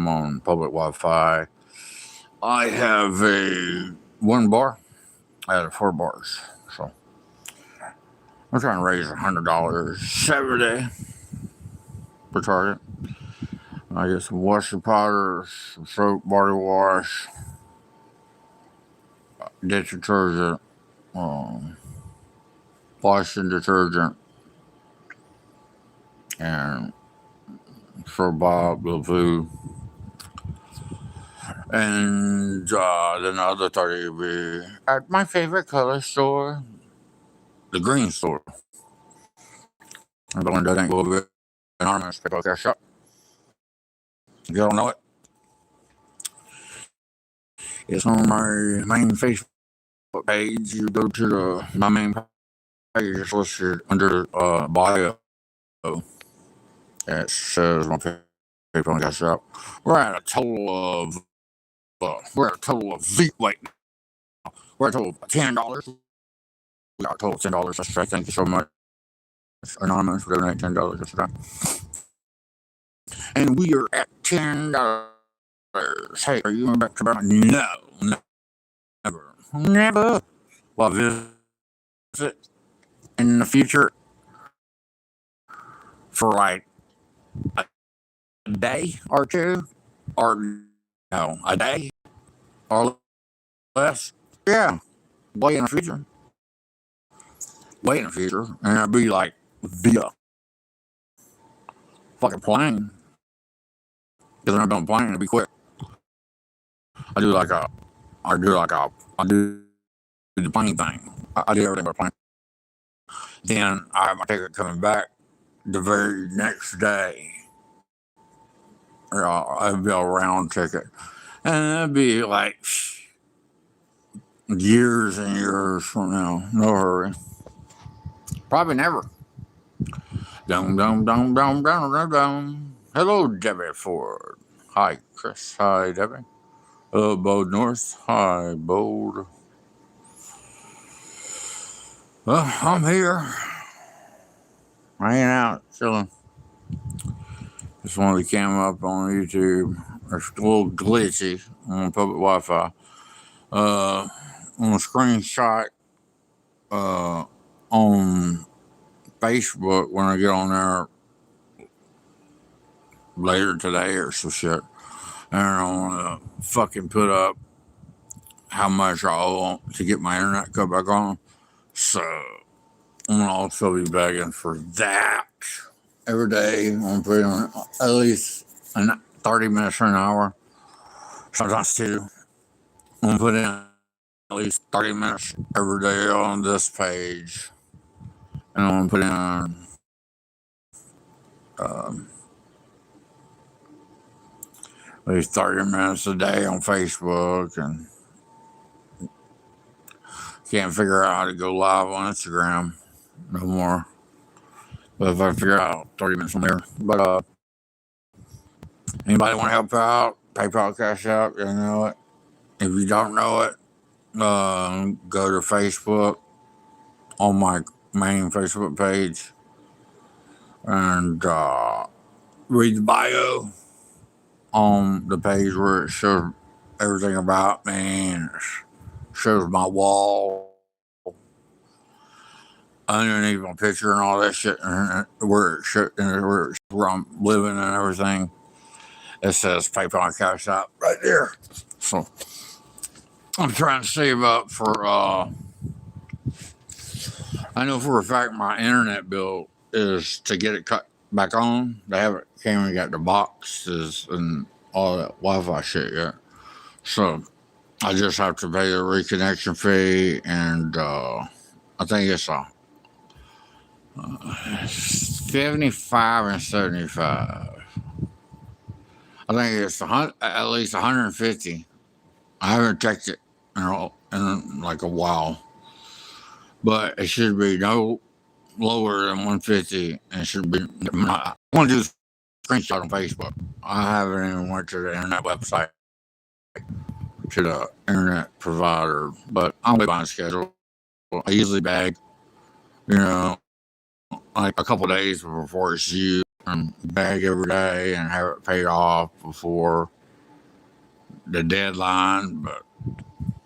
I'm on public Wi-Fi. I have one bar out of 4 bars. So I'm trying to raise $100 every day per target. I get some washing powder, some soap, body wash, dish detergent, washing detergent, and for Bob the food. And then the other 30 will be at my favorite color store, the green store. I'm going to go over anonymous pick up their shop. If you don't know it, it's on my main Facebook page. You go to my main page, it's listed under bio. It says my PayPal got shop. We're at a total of wait, we're at a total of $10. We got a total of $10. That's right. Thank you so much, Anonymous, for donating $10 yesterday. And we are at $10. Hey, are you going back to back? No, never. Well, visit in the future for like a day or two, or no, a day or less. Yeah, way in the future. And it'll be like via fucking plane. Because I'm not plane, it'll be quick. I do the plane thing. I do everything but plane. Then I have my ticket coming back the very next day. It'll be a round ticket. And it'll be like years and years from now. No hurry. Probably never. Dum. Hello, Debbie Ford. Hi, Chris. Hi, Debbie. Hello, Bode North. Hi, Bode. Well, I'm here. Hanging out, chilling. Just wanted to cam up on YouTube. It's a little glitchy on public Wi-Fi. On a screenshot on Facebook when I get on there later today or some shit. And I want to fucking put up how much I owe to get my internet cut back on. So I'm going to also be begging for that every day. I'm going to put on at least 30 minutes or an hour. Sometimes 2. I'm going to put in at least 30 minutes every day on this page. And I'm going to put in at least 30 minutes a day on Facebook, and can't figure out how to go live on Instagram no more. But if I figure out 30 minutes from there. But anybody want to help out? PayPal, Cash App, you know it. If you don't know it, go to Facebook on my main Facebook page and read the bio on the page where it shows everything about me and shows my wall underneath my picture and all that shit, and where I'm living and everything. It says PayPal, Cash App right there. So I'm trying to save up for. I know for a fact my internet bill is to get it cut back on. They haven't came and got the boxes and all that Wi-Fi shit yet. So I just have to pay the reconnection fee, and I think it's 75 and 75. I think it's at least 150. I haven't checked it in like a while, but it should be no lower than 150, and it should be. I want to do a screenshot on Facebook. I haven't even went to the internet website, to the internet provider, but I'm by schedule. I usually bag, like a couple days before it's due, and bag every day and have it paid off before the deadline, but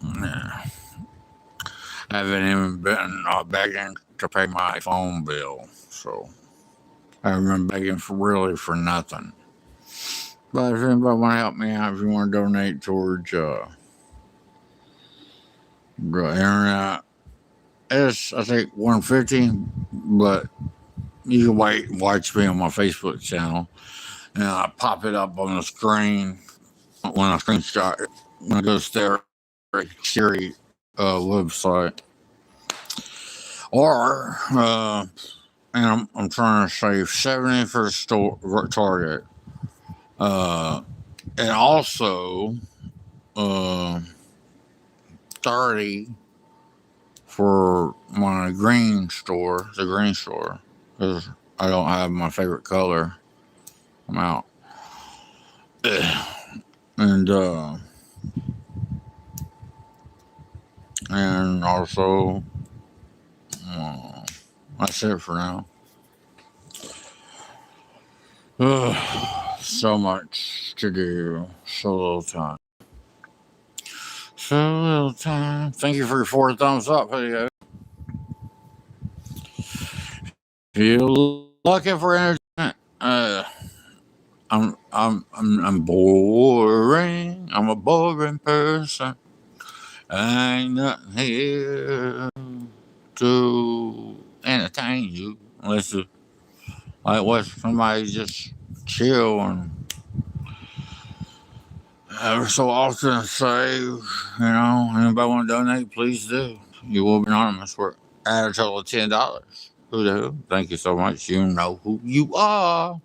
yeah, I haven't even been begging to pay my phone bill, so I haven't been begging for nothing. But if anybody want to help me out, if you want to donate towards the internet, it's I think $150, but you can wait and watch me on my Facebook channel, and I pop it up on the screen when I screenshot it when I go to the Siri website. Or and I'm trying to save 70 for the store Target, and also 30 for my green store, the green store, because I don't have my favorite color. I'm out. And also, that's it for now. So much to do, so little time. So little time. Thank you for your 4 thumbs up video. If you're looking for entertainment, I'm boring. I'm a boring person. Ain't nothing here to entertain you unless you like what somebody just chill and ever so often say, anybody want to donate, please do. You will be anonymous. We're at a total of $10. Who the hell? Thank you so much. You know who you are.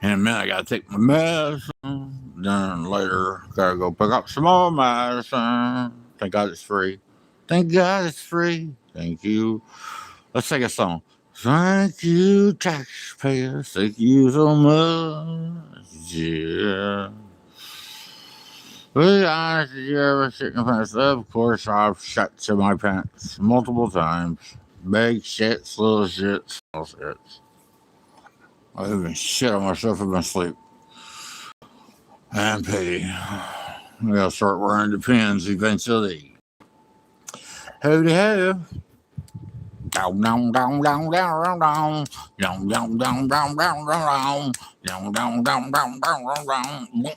In a minute, I gotta take my medicine. Then later, gotta go pick up some more medicine. Thank God it's free. Thank God it's free. Thank you. Let's sing a song. Thank you, taxpayers. Thank you so much. Yeah. To be honest, did you ever shit in your pants? Of course, I've shut to my pants multiple times. Big shits, little shits, small shits. I even shit on myself in my sleep. And pity. I gotta start wearing the pins eventually. Howdy ho. Down, down, down, down, down, down, down, down, down, down, down, down, down, down, down, down, down, down, down.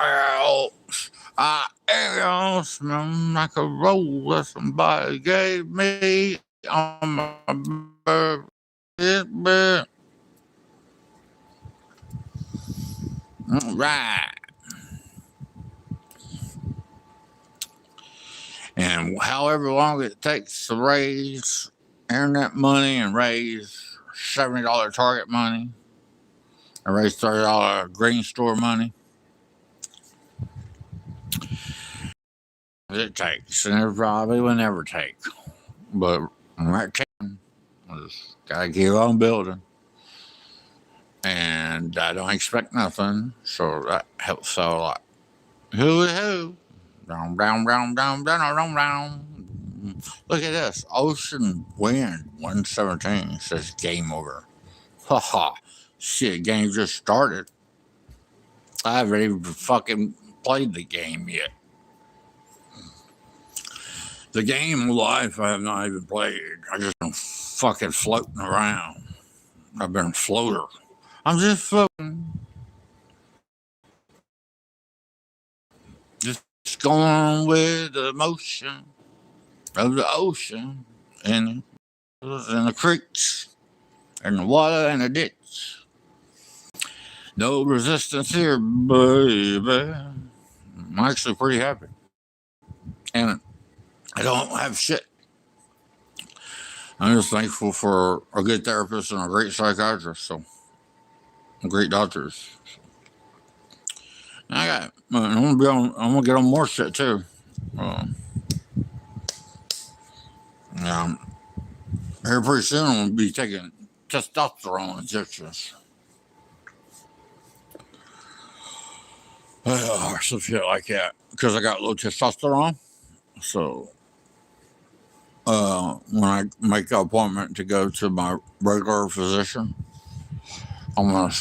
Ouch! I am smelling like a roll that somebody gave me on my birthday. Right. And however long it takes to raise internet money and raise $70 Target money and raise $30 green store money, it takes. And it probably will never take. But I'm at 10. I just gotta keep on building. And I don't expect nothing, so that helps out a lot. Hoo-hoo. Down, down, down, down, down, down, down. Look at this. Ocean Wind 117 says game over. Haha. Shit, game just started. I haven't even fucking played the game yet. The game of life I have not even played. I just been fucking floating around. I've been a floater. I'm just floating. Just going with the motion of the ocean and the creeks and the water and the ditch. No resistance here, baby. I'm actually pretty happy. And I don't have shit. I'm just thankful for a good therapist and a great psychiatrist, so great doctors. And I'm gonna get on more shit too. Yeah, here pretty soon I'm gonna be taking testosterone injections. Or some shit like that. Because I got low testosterone. So when I make an appointment to go to my regular physician, I'm gonna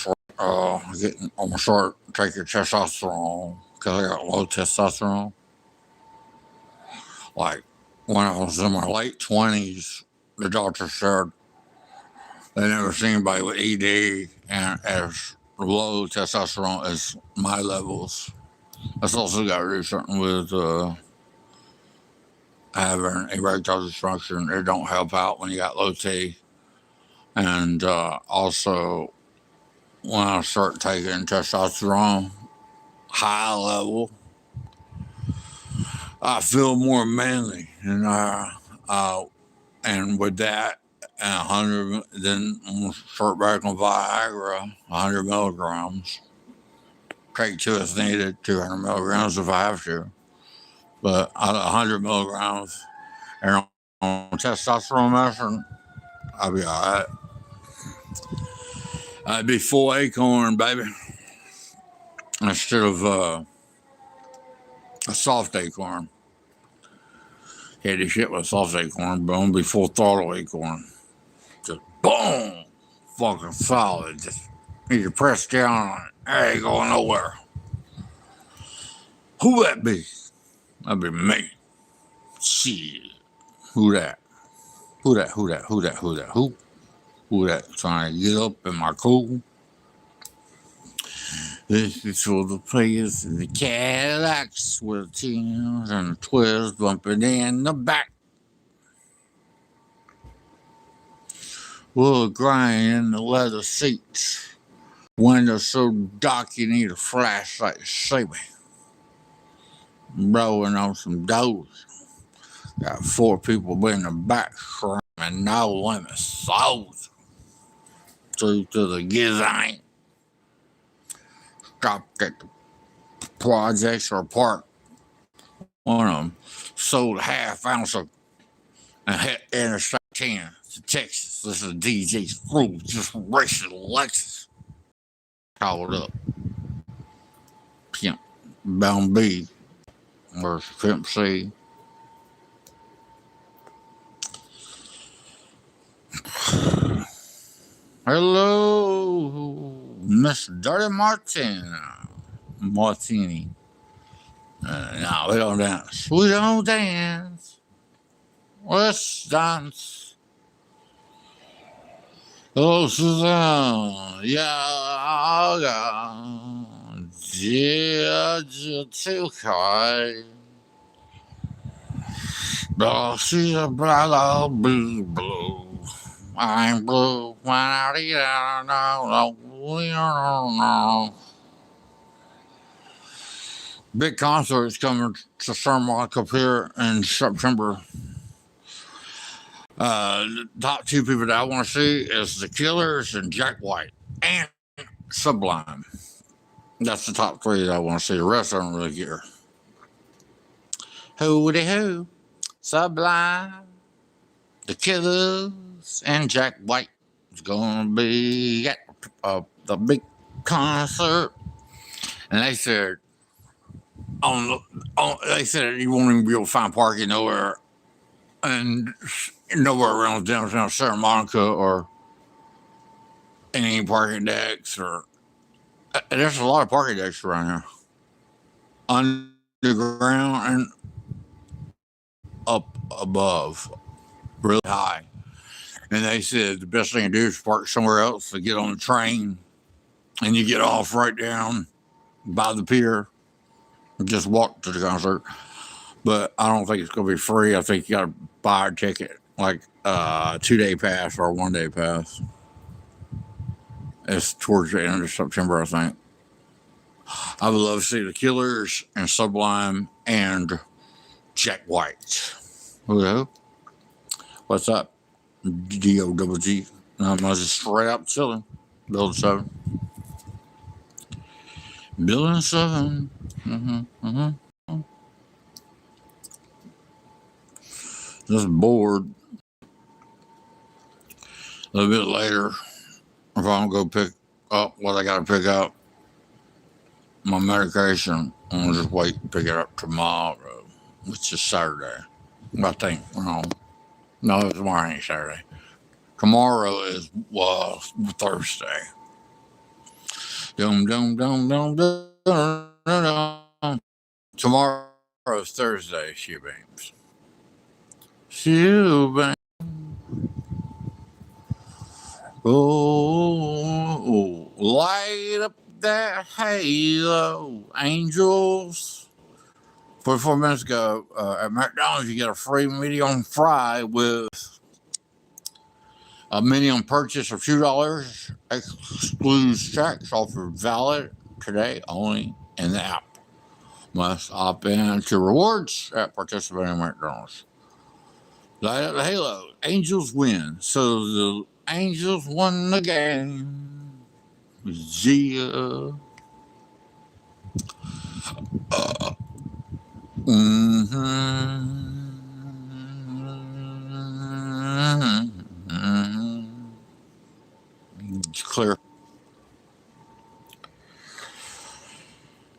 start take your testosterone because I got low testosterone. Like when I was in my late 20s, the doctor said they never seen anybody with ED and as low testosterone as my levels. That's also got to do something with having erectile dysfunction. It don't help out when you got low T. And also, when I start taking testosterone, high level, I feel more manly. And with that, and 100, then I'm going to start back on Viagra, 100 milligrams. Take two as needed, 200 milligrams if I have to. But 100 milligrams and on testosterone medicine, I'll be all right. I'd be full acorn, baby, instead of a soft acorn. Heady shit with soft acorn, but I'm gonna be full throttle acorn. Just boom, fucking solid. Just you press down on it. I ain't going nowhere. Who that be? That'd be me. Shit. Who that? Who that? Who that? Who that? Who that? Who that? Trying to get up in my cool. This is for the players in the Cadillacs with the teens and the 12s bumping in the back. Wood grain in the leather seats. Windows so dark you need a flashlight to see me. Blowing on some doors. Got 4 people in the back screaming no limit souls. Through to the gizine. Stopped at the projects or park. One of them sold a half ounce of and hit Interstate 10 to Texas. This is DJ's crew just racing Lexus. Called up. Pimp Bound B. Where's Pimp C? Hello, Miss Dirty Martini. No, we don't dance. We don't dance. Let's dance. Hello, Suzanne. Yeah, too high. But she's a black blue. I'm blue when I eat out. No. Big concert is coming to San Marco here in September. The top 2 people that I want to see is the Killers and Jack White and Sublime. That's the top 3 that I want to see. The rest I don't really care. Hooty hoo, Sublime, the Killers, and Jack White is going to be at the big concert. And they said, they said you won't even be able to find parking nowhere, and nowhere around downtown Santa Monica or any parking decks or. There's a lot of parking decks around here, underground and up above, really high. And they said the best thing to do is park somewhere else to get on the train, and you get off right down by the pier. Just walk to the concert, but I don't think it's going to be free. I think you got to buy a ticket, like a 2-day pass or a 1-day pass. It's towards the end of September, I think. I would love to see the Killers and Sublime and Jack White. Hello, what's up? D-O-double-G. I'm just straight up chilling. Building 7. Building 7. Just bored. A little bit later, if I'm going to go pick up what I got to pick up, my medication, I'm going to just wait and pick it up tomorrow, which is Saturday. I think, no, tomorrow ain't Saturday. Tomorrow is Thursday. Dum dum dum dum dum dum. Dum. Tomorrow's Thursday, shoe beams. Shoe beams. Oh, light up that halo, angels. 44 minutes ago, at McDonald's, you get a free medium fry with a minimum purchase of $2. Excludes checks offered valid today only in the app. Must opt in to rewards at participating McDonald's. Light up the halo. Angels win. So the Angels won the game. Yeah. It's clear.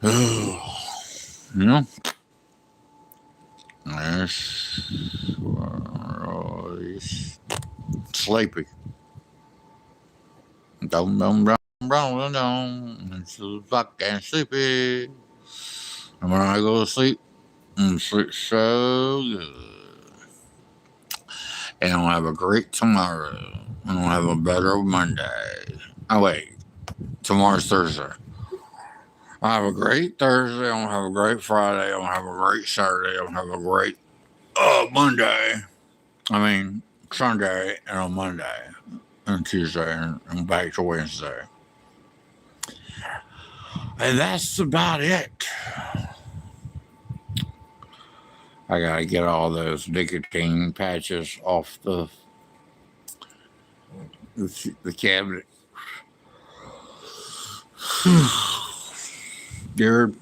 You know? Sleepy. Dum dum dum dum dum. It's fucking sleepy. And when I go to sleep, I sleep so good. And I'll have a great tomorrow. And I'll have a better Monday. Oh wait, tomorrow's Thursday. I'll have a great Thursday. I'll have a great Friday. I'll have a great Saturday. I'll have a great Monday. I mean Sunday and on Monday and Tuesday and back to Wednesday. And that's about it. I gotta get all those nicotine patches off the cabinet. Dude,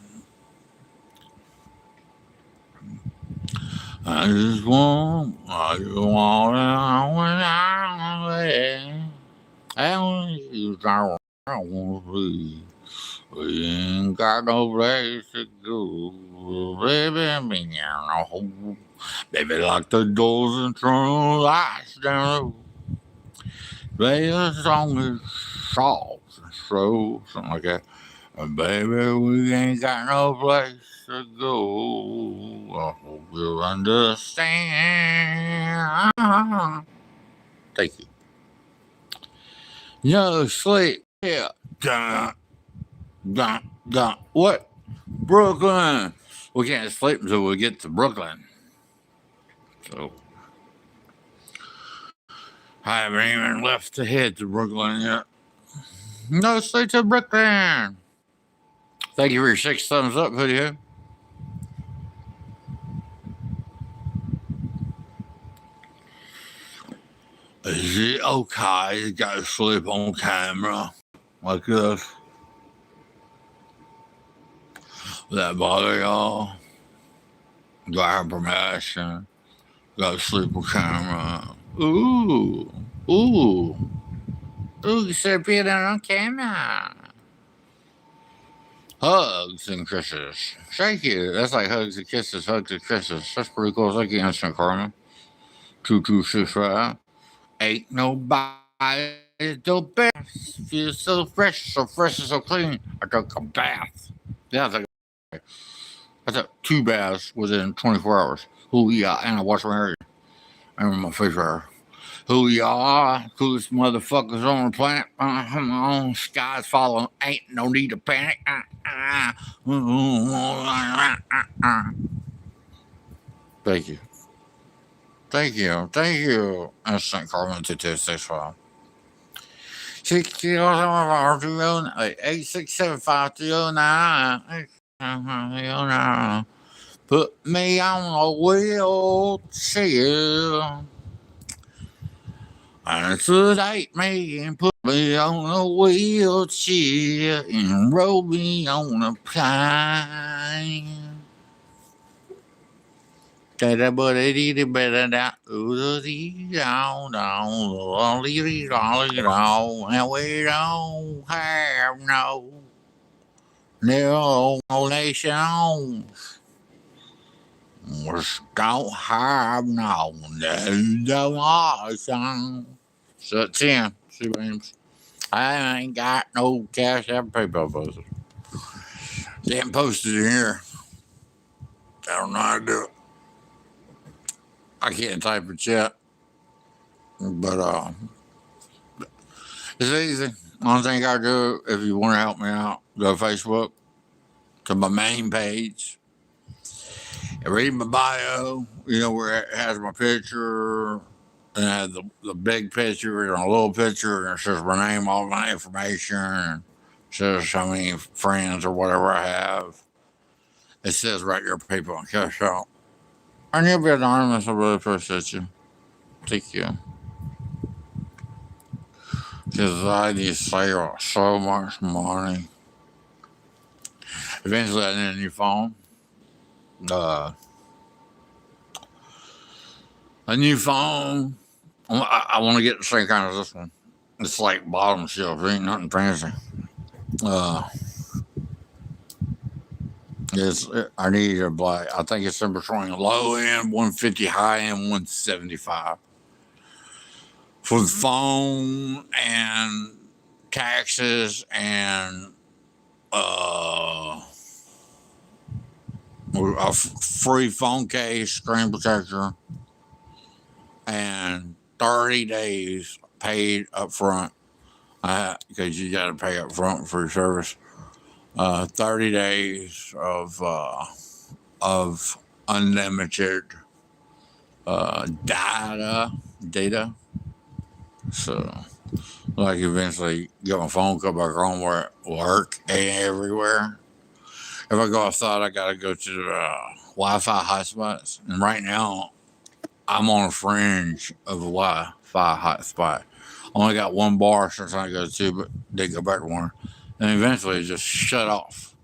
I just want I want to be. We ain't got no place to go. Baby, me now. Baby, lock the doors and turn the lights down. Play a song that's soft and slow, something like that. And baby, we ain't got no place to go. I hope you'll understand. Thank you. No sleep. Yeah. Dun, dun, dun. What? Brooklyn. We can't sleep until we get to Brooklyn. So I haven't even left to head to Brooklyn yet. No sleep to Brooklyn. Thank you for your 6 thumbs up video. Is it okay to go to sleep on camera like this? Would that bother y'all? Do I have permission? Go to sleep on camera. Ooh. Ooh. Ooh, you should be there on camera. Hugs and kisses. Thank you. That's like hugs and kisses, hugs and kisses. That's pretty cool. Thank you, Instant Karma. 2265. Ain't nobody do best. Feel so fresh and so clean. I took a bath. Yeah, I took 2 baths within 24 hours. Ooh, yeah, and I washed my hair. And my face hair. Who y'all are, coolest motherfuckers on the planet. On skies falling, ain't no need to panic. Thank you. Thank you. Thank you. Instant Carbon 2265. 8675309. Put me on a wheelchair. And sedate me and put me on a wheelchair and roll me on a plane. And we don't have no nations. We don't have no nations. So 10, 2 names. I ain't got no Cash App PayPal posted. Can't post it in here. I don't know how to do it. I can't type a chat, but it's easy. Only thing I do, if you want to help me out, go to Facebook to my main page and read my bio. You know where it has my picture and it has the big picture and a little picture and it says my name, all my information, and says how many friends or whatever I have. It says right there, PayPal and Cash Out. And you'll be anonymous. I really appreciate you. Thank you. Because I just save so much money. Eventually, I need a new phone. A new phone. I want to get the same kind as this one. It's like bottom shelf. It ain't nothing fancy. I need a black. I think it's in between low end 150, high end 175. For the phone and taxes and a free phone case, screen protector, and 30 days paid up front. Because you got to pay up front for your service. 30 days of unlimited data. So, like, eventually get my phone, go back on where it work everywhere. If I go outside, I gotta go to the Wi-Fi hotspots. And right now, I'm on a fringe of a Wi-Fi hotspot. Only got one bar since I go to, but they go back to one. And eventually it just shut off.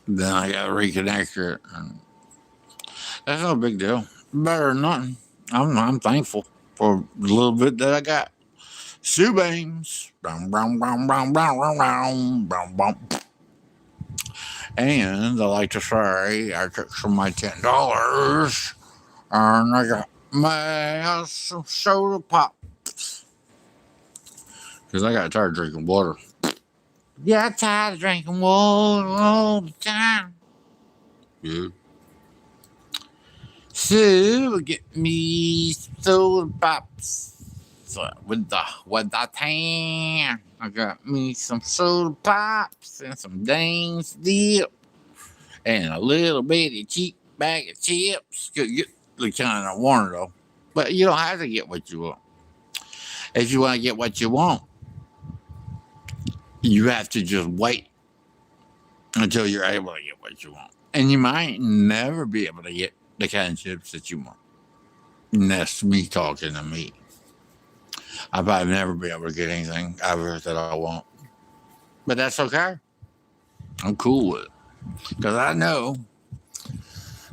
Then I got to reconnect it. And that's no big deal. Better than nothing. I'm thankful for the little bit that I got. Shoe beams. And I like to say I took some of my $10 and I got some soda pop. Because I got tired of drinking water. Yeah, I'm tired of drinking water all the time. Yeah. So, get me soda pops. So, with the tan. I got me some soda pops and some Dane's dip. And a little bitty cheap bag of chips. Get the kind I want, though. But you don't have to get what you want. If you want to get what you want, you have to just wait until you're able to get what you want. And you might never be able to get the kind of chips that you want. And that's me talking to me. I'll probably never be able to get anything ever that I want. But that's okay. I'm cool with it. Because I know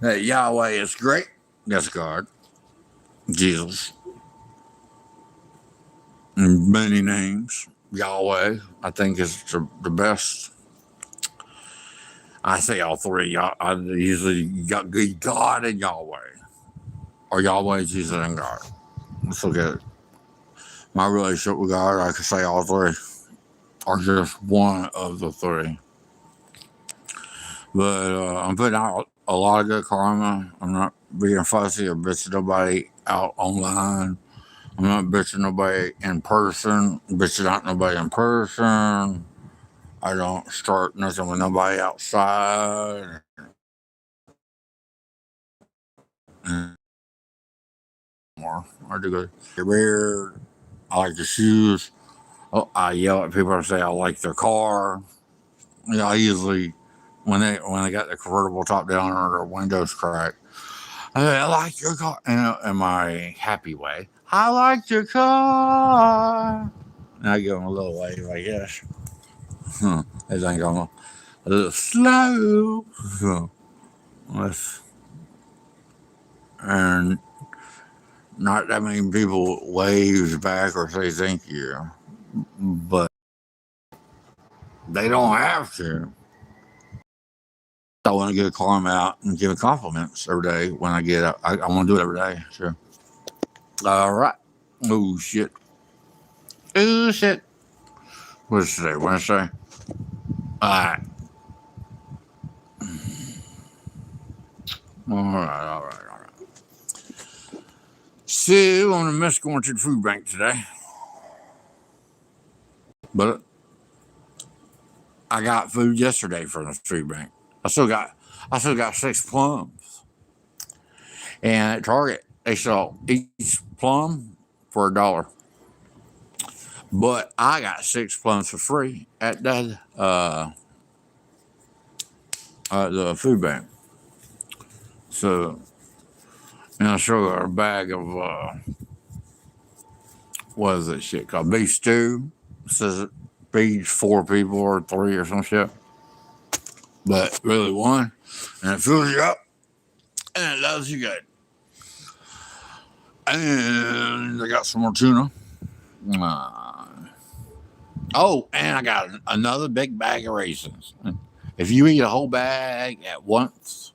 that Yahweh is great. That's God. Jesus. And many names. Yahweh, I think, is the best. I say all three. I usually got God and Yahweh. Or Yahweh, Jesus, and God. Let's look at it. My relationship with God, I could say all three. Or just one of the three. But I'm putting out a lot of good karma. I'm not being fussy or bitching nobody out online. I'm not bitching nobody in person. Bitching out nobody in person. I don't start nothing with nobody outside. More. I do good. Your beard. I like the shoes. Oh, I yell at people and say I like their car. Yeah, I usually when they got the convertible top down or their windows cracked. I like your car in my happy way. I like your car. And I give them a little wave, I guess. They think I'm a little slow. And not that many people wave back or say thank you. But they don't have to. I want to get a karma out and give compliments every day when I get up. I want to do it every day. Sure. All right. Oh, shit. Oh, shit. What's today? Wednesday? Alright. Alright. So, I'm gonna miss going to the food bank today. But I got food yesterday from the food bank. I still got 6 plums. And at Target, they sell each plum for $1. But I got 6 plums for free at the food bank. So, and I'll show you a bag of what is that shit called? Beef stew. It says it feeds 4 people or 3 or some shit. But really 1. And it fills you up and it does you good. And I got some more tuna. Oh, and I got another big bag of raisins. If you eat a whole bag at once,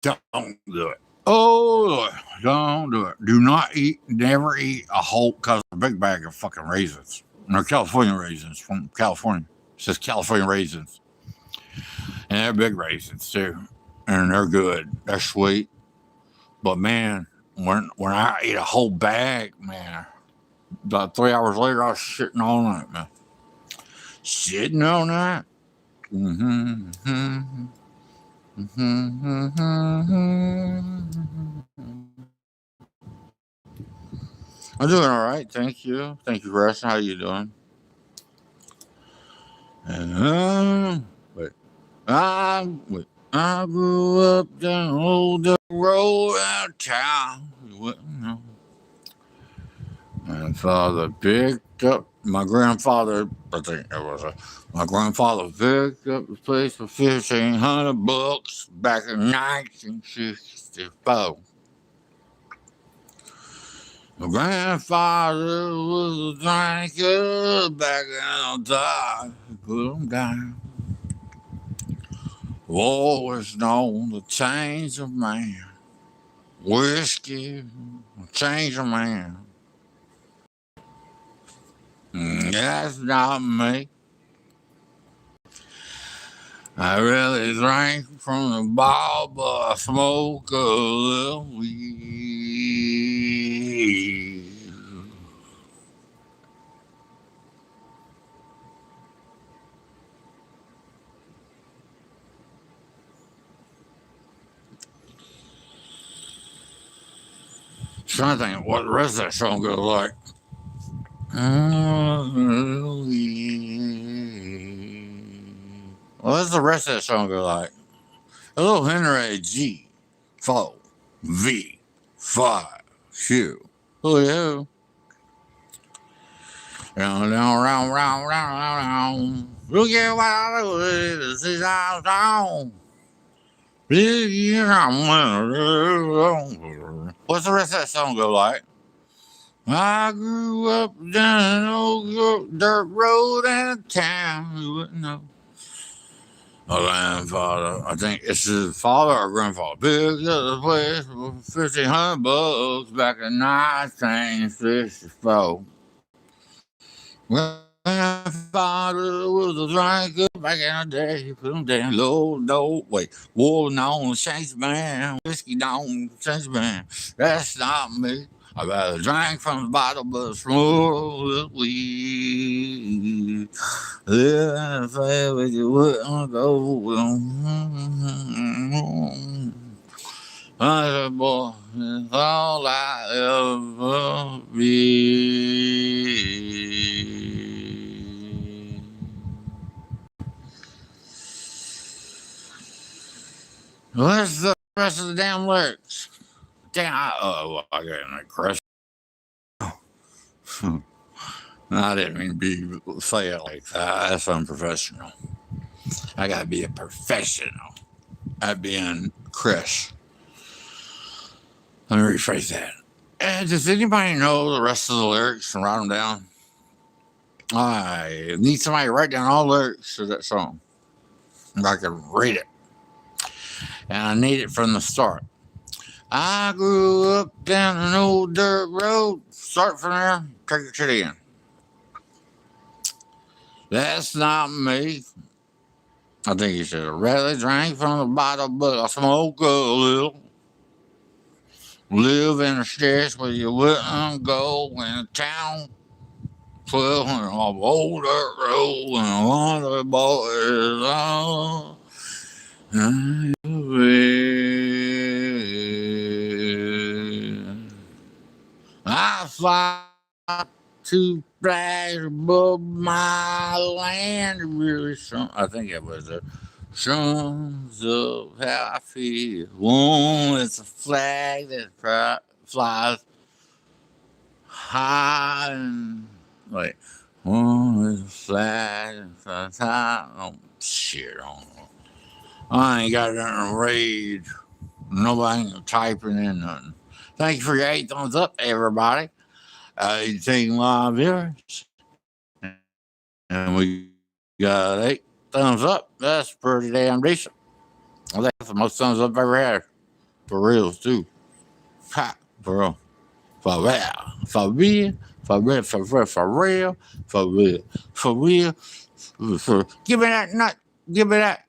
don't do it. Oh, don't do it. Do not eat, never eat a whole, because a big bag of fucking raisins. And they're California raisins from California. It says California raisins. And they're big raisins too. And they're good. They're sweet. But man, when I eat a whole bag, man, about 3 hours later, I was shitting all night, man. Shitting all night. I'm doing all right, thank you. Thank you for asking. How you doing? And I grew up down old road out of town. You wouldn't know. My father picked up my grandfather. I think it was my grandfather picked up the place for $1,500 back in 1964. My grandfather was a drinker back in the time. Put him down. War was known to change a man. Whiskey will change a man. That's not me. I really drank from the bottle, but I smoke a little weed. Trying to think what the rest of that song goes like. What's the rest of that song go like? A little Henry G, 4, V, 5, Q. Oh yeah. Round. Look at what I do. This is our town. What's the rest of that song go like? I grew up down an old dirt road in a town. You wouldn't know. My grandfather, I think it's his father or grandfather, picked up the place for $1,500 back in 1964. Grandfather was a drinker back in the day. He put him down low, war on the change man, whiskey down the change man. That's not me. I better drink from the bottle, but smoke weed. Yeah, if I ever you wouldn't go. I said, boy, it's all I ever be. What's the rest of the damn lyrics? Damn, I got an crush. I didn't mean to say it like that. That's unprofessional. I gotta be a professional at being Chris. Let me rephrase that. And does anybody know the rest of the lyrics and write them down? I need somebody to write down all the lyrics to that song. And I can read it. And I need it from the start. I grew up down an old dirt road. Start from there, take it to the end. That's not me. I think he said, I'd rather drink from the bottle, but I smoke a little. Live in a stretch where you wouldn't go in town. 1200 off old dirt road and one of the boys on. I fly to flags above my land. Really, I think it was the sons of how I feel. One, it's a flag that flies high and like one is a flag that flies high. Oh shit! I don't know. I ain't got nothing to read. Nobody typing in nothing. Thank you for your 8 thumbs up, everybody. 18 live viewers. And we got 8 thumbs up. That's pretty damn decent. I think that's the most thumbs up I've ever had. For real, too. Ha, for real. For real. For real. For real. For real. For real. For real. For real. Give me that nut. Give me that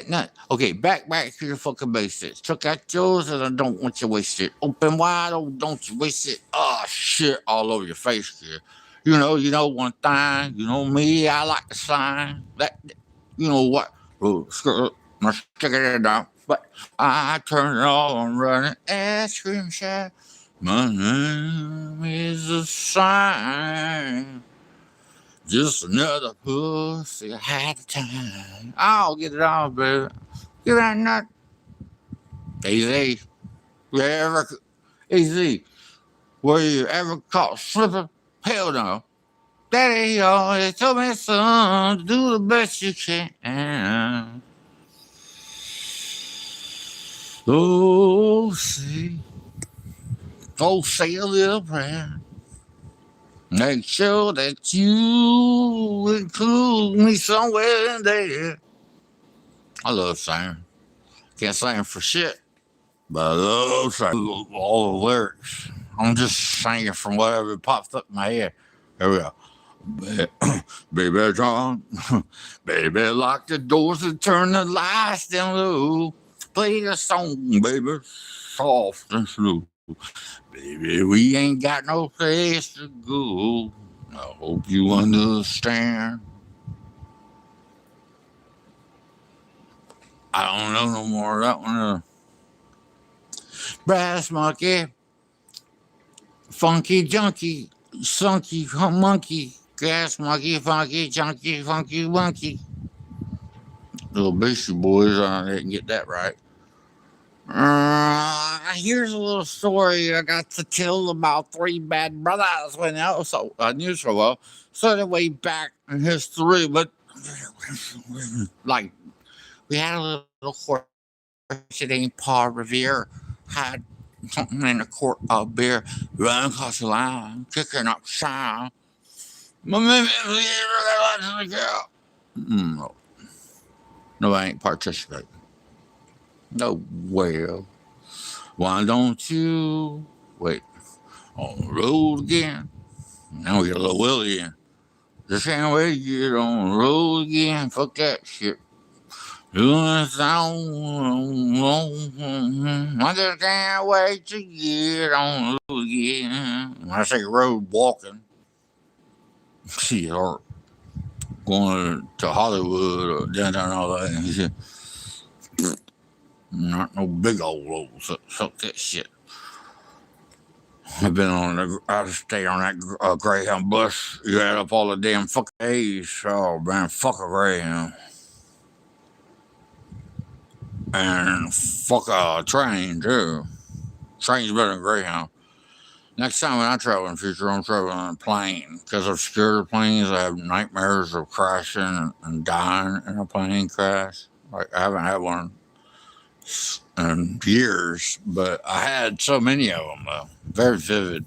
nut. Okay, back to your fucking basics. Took out yours and I don't want you wasted. Open wide, oh, don't you waste it. Oh, shit, all over your face here. You know one thing. You know me, I like the sign. You know what? Oh, skirt, let's check it out. But I turn it on, running ice cream shop. My name is a sign. Just another pussy had the time. I'll get it on, baby. You ain't not easy. You ever easy? Were you ever caught slipping? Hell no. Daddy always told me, son, do the best you can. Oh, say a little prayer. Make sure that you include me somewhere in there. I love singing. Can't sing for shit, but I love singing all the lyrics. I'm just singing from whatever pops up in my head. Here we go. Baby John, baby, lock the doors and turn the lights down low. Play the song, baby, soft and slow. Baby, we ain't got no place to go. I hope you understand. I don't know no more of that one. Brass monkey, funky junkie, sunky monkey, gas monkey, funky junkie, funky monkey. Little Beastie Boys, I didn't get that right. Here's a little story I got to tell about 3 bad brothers when I knew so well. Started way back in history, but like we had a little horse named Paul Revere, had something in a quart of beer, running across the line, kicking up sound. No, I ain't participating. No, well, why don't you wait on the road again? Now we get a little Willie again. The same way you get on the road again. Fuck that shit. Doing sound, I just can't wait to get on the road again. When I say road, walking. See, or going to Hollywood or downtown all that. And he said, not no big old road. Fuck that shit. I've been I stayed on that Greyhound bus. You add up all the damn fucking days. Oh man, fuck a Greyhound. And fuck a train too. Train's better than Greyhound. Next time when I travel in the future, I'm traveling on a plane. Because I'm scared of planes. I have nightmares of crashing and dying in a plane crash. Like, I haven't had one in years, but I had so many of them, though. Very vivid.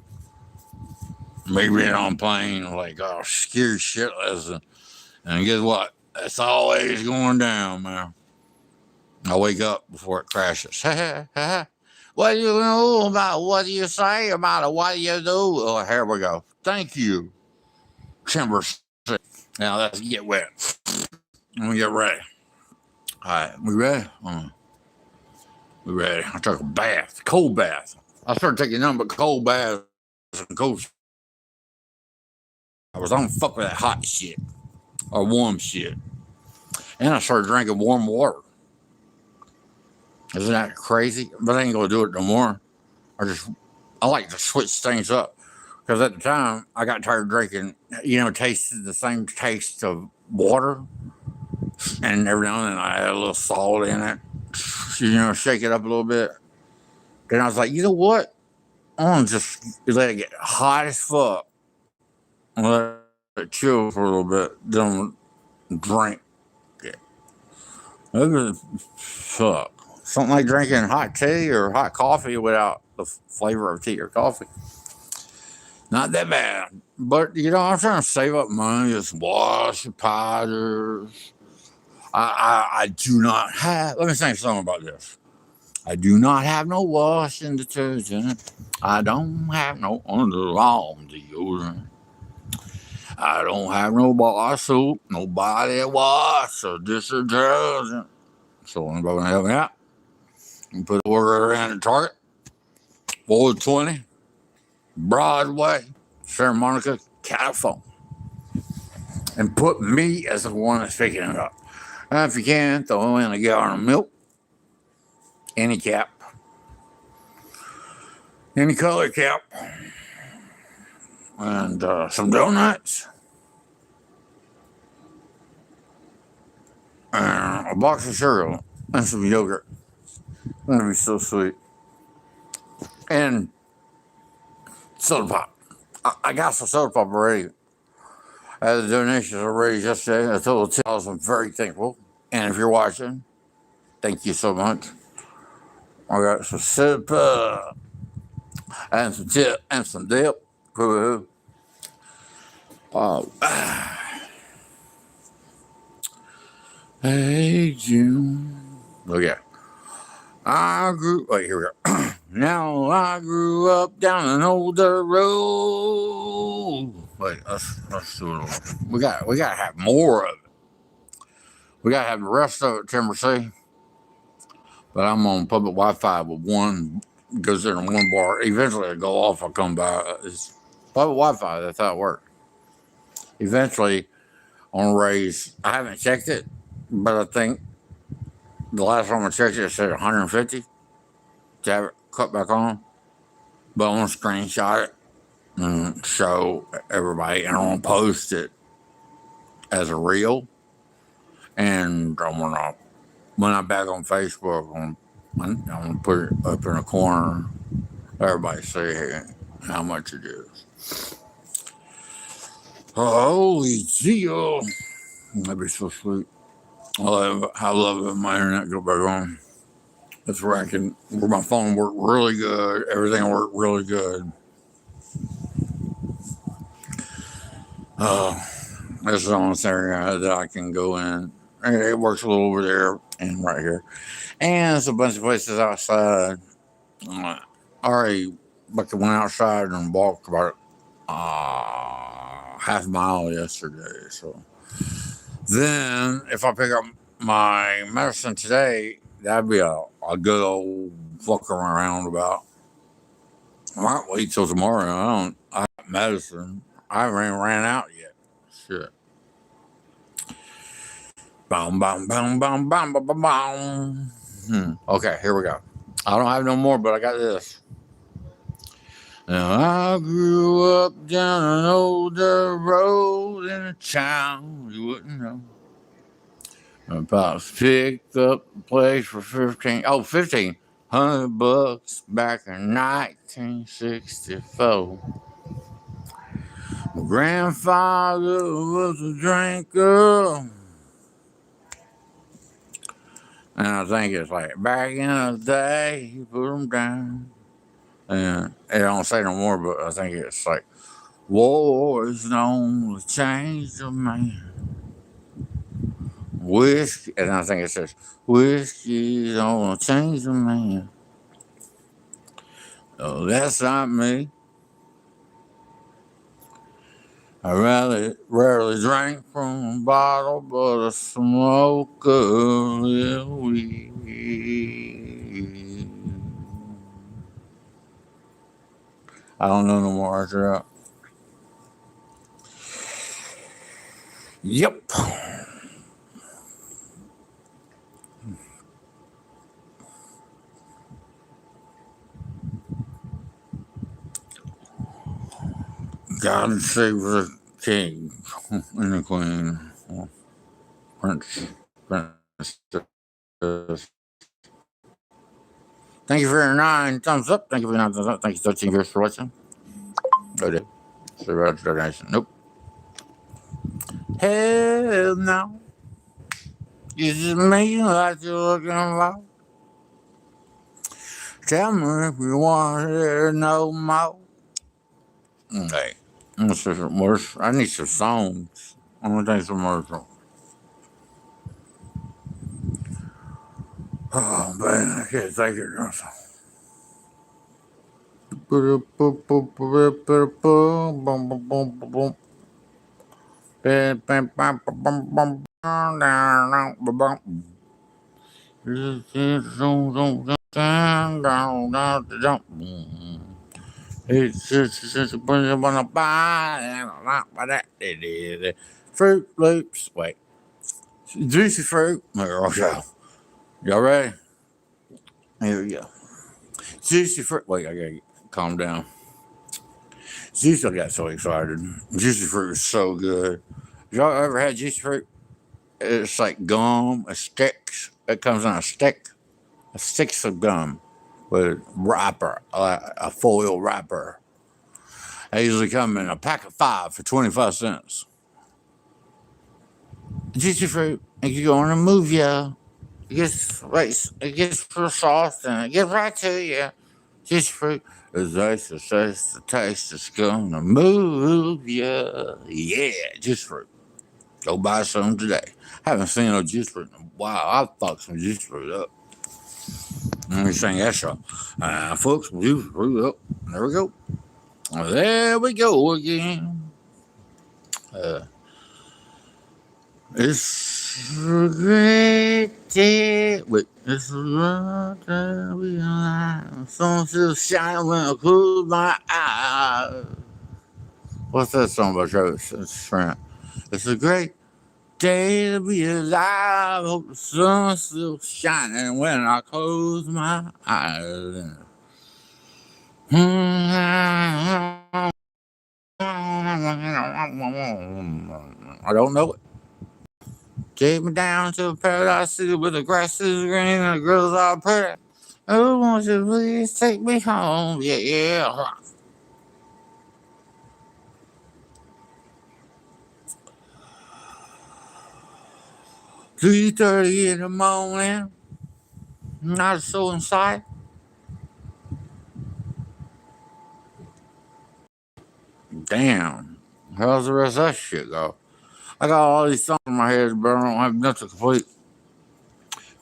Me being on a plane, like, oh, scared shitless. And guess what? It's always going down, man. I wake up before it crashes. What do you know about what do you say about it? What do you do? Oh, here we go. Thank you, Timber City. Now let's get wet. Let me get ready. All right, we ready? We ready. I took a bath, cold bath. I started taking nothing but cold baths and cold. I don't fuck with that hot shit or warm shit. And I started drinking warm water. Isn't that crazy? But I ain't gonna do it no more. I like to switch things up. Because at the time, I got tired of drinking, tasted the same taste of water. And every now and then I had a little salt in it. Shake it up a little bit. Then I was like, you know what? I want to just let it get hot as fuck. And let it chill for a little bit. Then drink it. It was fuck. Something like drinking hot tea or hot coffee without the flavor of tea or coffee. Not that bad. But, I'm trying to save up money. Just wash your powders. I do not have, let me say something about this. I do not have no washing detergent. I don't have no underarm deodorant. I don't have no bar soap, no body wash or detergent. So anybody want to help me out? You put the order around the Target, 420, Broadway, Santa Monica, California. And put me as the one that's picking it up. Now, if you can, throw in a gallon of milk, any cap, any color cap, and some donuts, and a box of cereal, and some yogurt. That'd be so sweet. And soda pop. I got some soda pop already. I had the donations already yesterday. I told Tim I was very thankful. And if you're watching, thank you so much. I got some soda and some chip and some dip. Oh. Hey, June. Look at wait, here we go. Now I grew up down an older road. Wait, let's do it. We gotta have more of it. We gotta have the rest of it, Timber C. But I'm on public Wi-Fi with one goes in one bar. Eventually it'll go off. I'll come by. It's public Wi-Fi. That's how it works. Eventually, on raise. I haven't checked it, but I think the last time I checked it said 150 to have it cut back on. But I'm gonna screenshot it and show everybody, and I'm gonna post it as a reel. And I'm gonna, when I'm back on Facebook, I'm gonna put it up in a corner. Everybody see how much it is. Holy gee, that'd be so sweet. I love it. My internet go back on. That's where where my phone worked really good. Everything worked really good. That's the only area that I can go in. It works a little over there and right here. And there's a bunch of places outside. I already went outside and walked about half a mile yesterday. So then if I pick up my medicine today, that'd be a good old fucking roundabout. I might wait till tomorrow. I have medicine. I haven't even ran out yet. Shit. Boom, boom, boom, boom, boom, boom, boom, boom. Okay, here we go. I don't have no more, but I got this. Now I grew up down an older road in a town you wouldn't know. My pops picked up the place for $1,500 back in 1964. My grandfather was a drinker. And I think it's like back in the day, he put them down. And it don't say no more, but I think it's like, war is known to change a man. Whiskey, and I think it says, whiskey don't change a man. Oh, that's not me. I rarely drank from a bottle, but I smoke a little weed. I don't know no more after that. Yep. God save the king and the queen. Prince. Prince. Thank you for your 9 thumbs up. Thank you for your 9 thumbs up. Thank you 13 viewers for watching. Oh, did. Survivor donation. Nope. Hell no. It's just me like you're looking for. Tell me if you want to hear no more. Okay. Let's see some more. I need some songs. I'm going to take some more songs. Oh, man. I can't think of nothing. Fruit Loops. Wait. Juicy Fruit. Okay. Y'all ready? Here we go. Juicy Fruit. Wait, I gotta calm down. Juicy, I got so excited. Juicy Fruit is so good. Y'all ever had Juicy Fruit? It's like gum, it sticks. It comes on a stick. A sticks of gum with wrapper, a foil wrapper. They usually come in a pack of 5 for 25 cents. Juicy Fruit, it can go on a movie. It gets for sauce and it gets right to you. Juicy Fruit is nice, the taste is gonna move you. Yeah, Juicy Fruit. Go buy some today. Haven't seen no Juicy Fruit in a while. I've fucked some Juicy Fruit up. Let me sing that song. Folks, Juicy Fruit up. There we go. There we go again. It's a great day. Wait, it's a great day we alive. Sun still shine when I close my eyes. What's that song about Travis? It's Trent. It's a great day to be alive. Hope the sun's still shining when I close my eyes. I don't know it. Take me down to a paradise city where the grass is green and the girls are pretty. Oh, won't you please take me home? Yeah, yeah. 3:30 in the morning. Not so inside. Damn. How's the rest of that shit go? I got all these songs in my head, but I don't have nothing complete.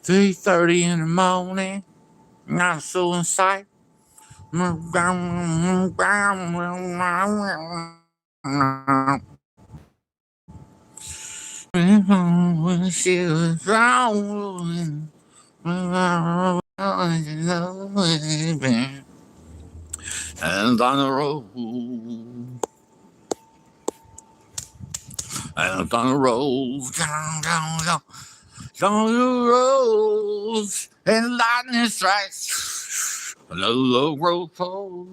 3:30 in the morning. Not so inside. When she was rolling, and on the road, and on the road, down the roads, and lightning strikes. Another road fall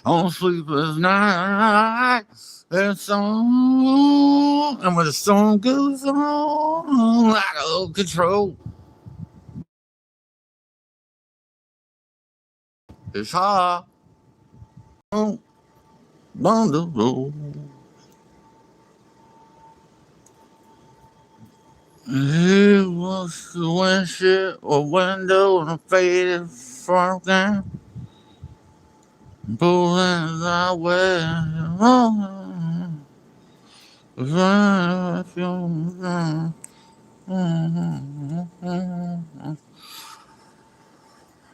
on sleepless night. And song, and when the song goes on, out of control, it's hard on the road. It was the windshield or window and a faded front down. Pulling that way. I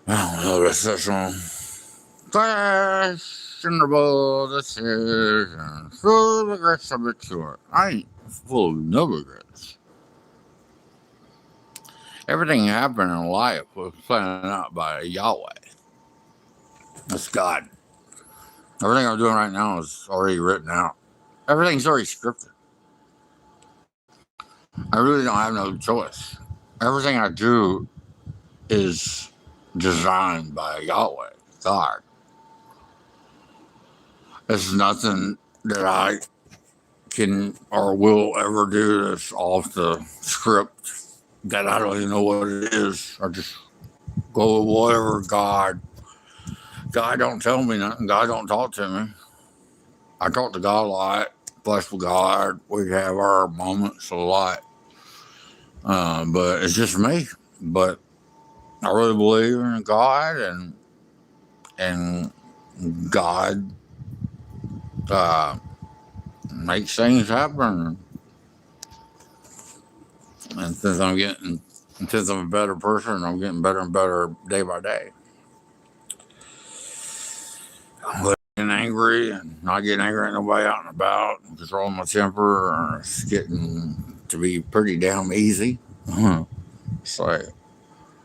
don't know the rest of that song. questionable decisions. Full of regrets, I'm sure. I ain't full of no regrets. Everything happened in life was planned out by Yahweh. That's God. Everything I'm doing right now is already written out. Everything's already scripted. I really don't have no choice. Everything I do is designed by Yahweh, God. It's nothing that I can or will ever do that's off the script that I don't even know what it is. I just go with whatever God don't tell me nothing. God don't talk to me. I talk to God a lot. Bless with God. We have our moments a lot. But it's just me. But I really believe in God, and God makes things happen. And since I'm a better person, I'm getting better and better day by day. I'm getting angry and not getting angry at nobody out and about, controlling my temper. It's getting to be pretty damn easy. It's like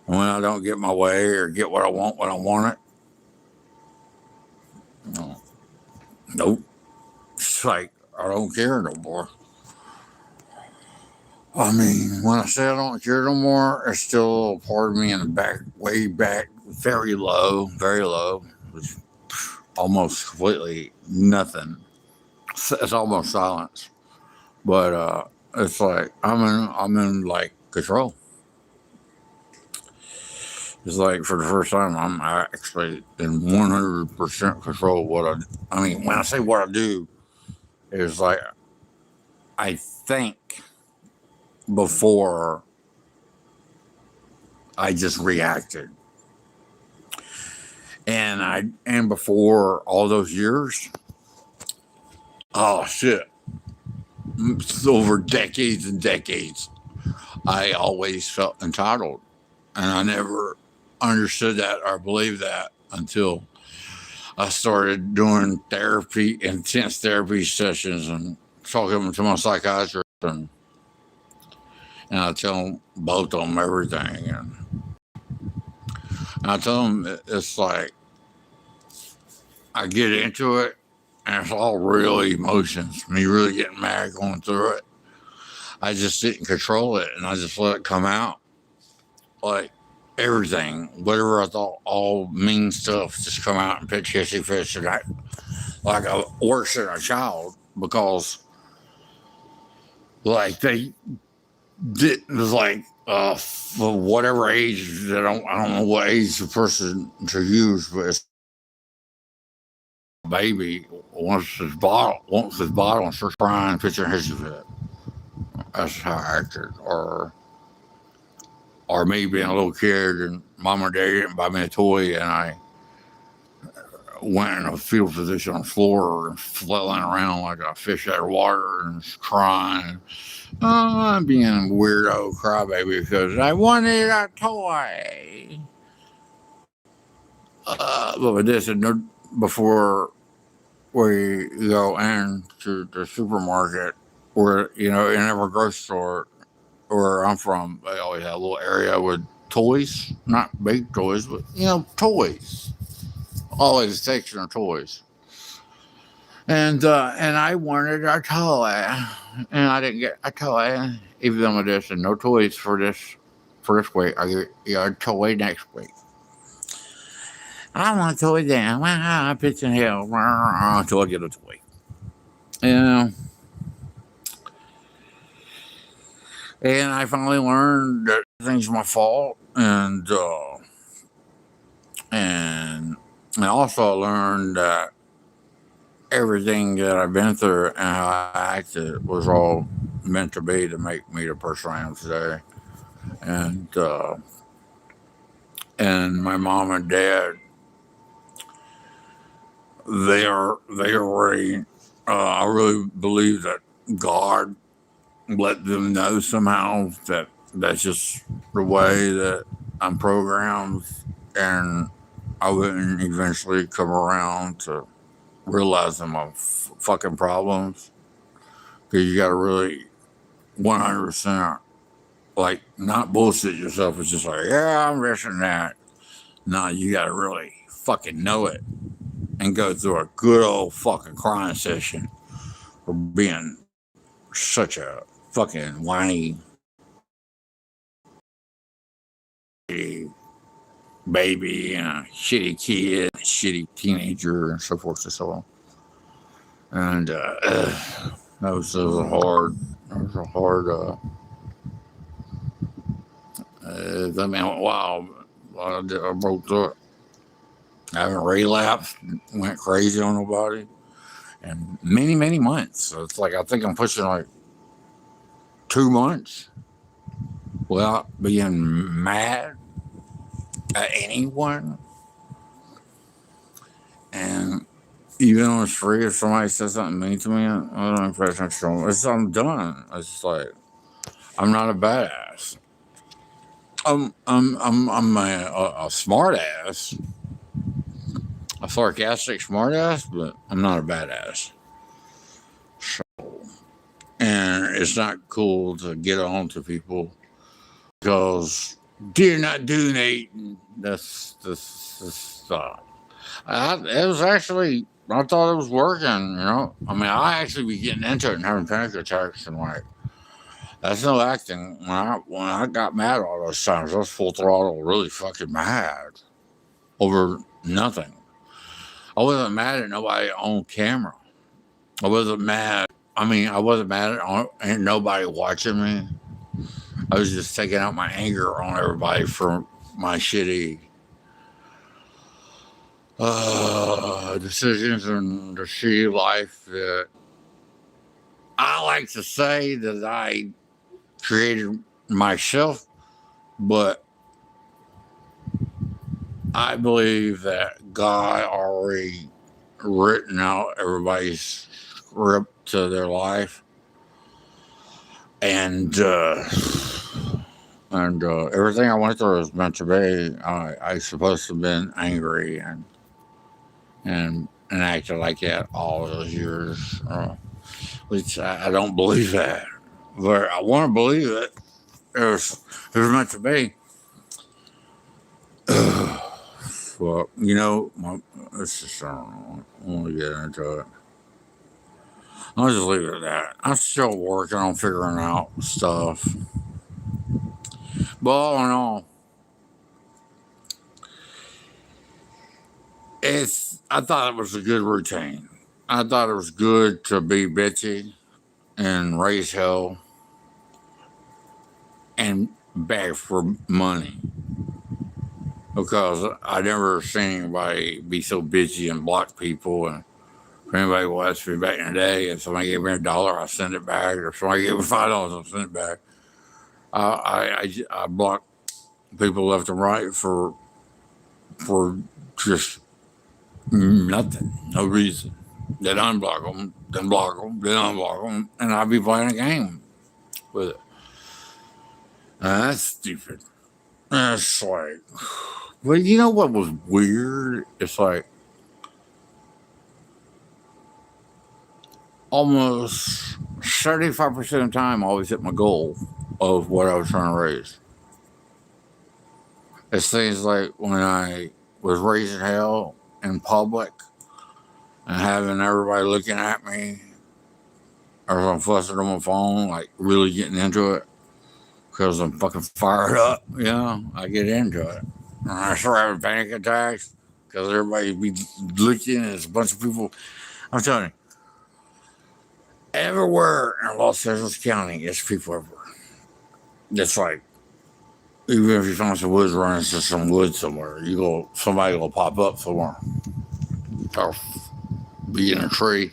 when I don't get my way or get what I want when I want it, no, nope. It's like I don't care no more. I mean, when I say I don't care no more, it's still a part of me in the back, way back, very low, it's almost completely nothing. It's almost silence. But it's like I'm in like control. It's like for the first time I'm actually in 100% control of what I mean, when I say what I do, it's like I think before I just reacted. And before all those years, oh shit, over decades and decades, I always felt entitled, and I never understood that or believed that until I started doing therapy, intense therapy sessions, and talking to my psychiatrist, and I tell both of them everything, and I tell them it's like I get into it, and it's all really emotions, me really getting mad going through it. I just didn't control it, and I just let it come out. Like everything, whatever I thought, all mean stuff, just come out and pitch hissy fish, and I like I worse than a child because like they did it was like for whatever age that I don't know what age the person to use, but it's a baby wants his bottle and starts crying, pitching hissy fit. That's how I acted, or me being a little kid and mom or dad didn't buy me a toy and I went in a fetal position on the floor and flailing around like a fish out of water and just crying. I'm being a weirdo crybaby because I wanted a toy. But with this, before we go into the supermarket, where, in every grocery store where I'm from, they always have a little area with toys, not big toys, but, toys. Always a section of toys. And I wanted a toy, and I didn't get a toy. Even though my dad said no toys for this week. I get a toy next week. I want a toy then. I'm pitching hell until I get a toy. And I finally learned that everything's my fault, and I also learned that everything that I've been through and how I acted was all meant to be to make me the person I am today. And my mom and dad, they already. I really believe that God let them know somehow that that's just the way that I'm programmed, and I wouldn't eventually come around to realizing my fucking problems. Because you got to really 100% like not bullshit yourself. It's just like, yeah, I'm this and that. No, you got to really fucking know it and go through a good old fucking crying session for being such a fucking whiny baby and a shitty kid, a shitty teenager, and so forth and so on. And that was a hard, that was a hard. I mean, wow, I broke through it. I haven't relapsed, went crazy on nobody, and many months. So it's like I think I'm pushing like 2 months without being mad at anyone. And even on the street, if somebody says something mean to me, I don't pay attention. I'm done. It's like I'm not a badass. I'm a smart ass, a sarcastic smart ass, but I'm not a badass. So, and it's not cool to get on to people because they're not donating. That's it was actually, I thought it was working. I mean, I actually be getting into it and having panic attacks and like, that's no acting. When I got mad all those times, I was full throttle, really fucking mad over nothing. I wasn't mad at nobody on camera. I wasn't mad. I mean, I wasn't mad at nobody watching me. I was just taking out my anger on everybody for my shitty decisions and the shitty life that I like to say that I created myself, but I believe that God already written out everybody's script to their life, and everything I went through was meant to be. I supposed to have been angry and acted like that all those years, which I don't believe that, but I want to believe it. It was meant to be. Well, it's just, I don't know. I want to get into it. I'll just leave it at that. I'm still working on figuring out stuff. But all in all, I thought it was a good routine. I thought it was good to be bitchy and raise hell and beg for money. Because I never seen anybody be so bitchy and block people. And if anybody watched me back in the day, if somebody gave me $1, I send it back. Or if somebody gave me $5, I send it back. I block people left and right for just nothing, no reason. Then unblock them, then block them, then unblock them, and I'd be playing a game with it. That's stupid. That's like, but you know what was weird? It's like almost 75% of the time I always hit my goal of what I was trying to raise. It's things like when I was raising hell in public and having everybody looking at me or if I'm fussing on my phone, like really getting into it because I'm fucking fired up, I get into it. And I start having panic attacks because everybody be looking and it's a bunch of people. I'm telling you, everywhere in Los Angeles County, it's people everywhere. It's like, even if you find some woods running to some woods somewhere, somebody will pop up somewhere or be in a tree,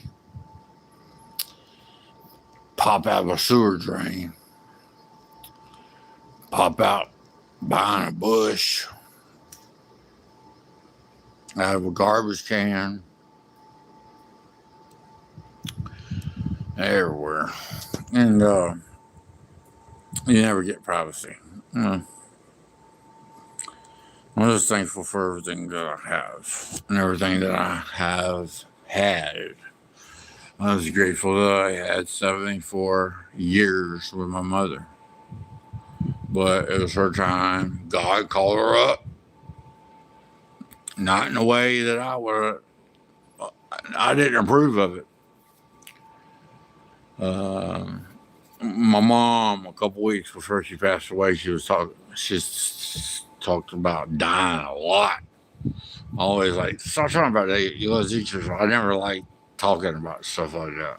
pop out of a sewer drain, pop out behind a bush, out of a garbage can, everywhere. And you never get privacy. Well, I'm just thankful for everything that I have and everything that I have had. I was grateful that I had 74 years with my mother. But it was her time. God called her up. Not in a way that I didn't approve of it. My mom, a couple weeks before she passed away, she's talked about dying a lot. Always like, stop talking about that. You was teachers. I never liked talking about stuff like that.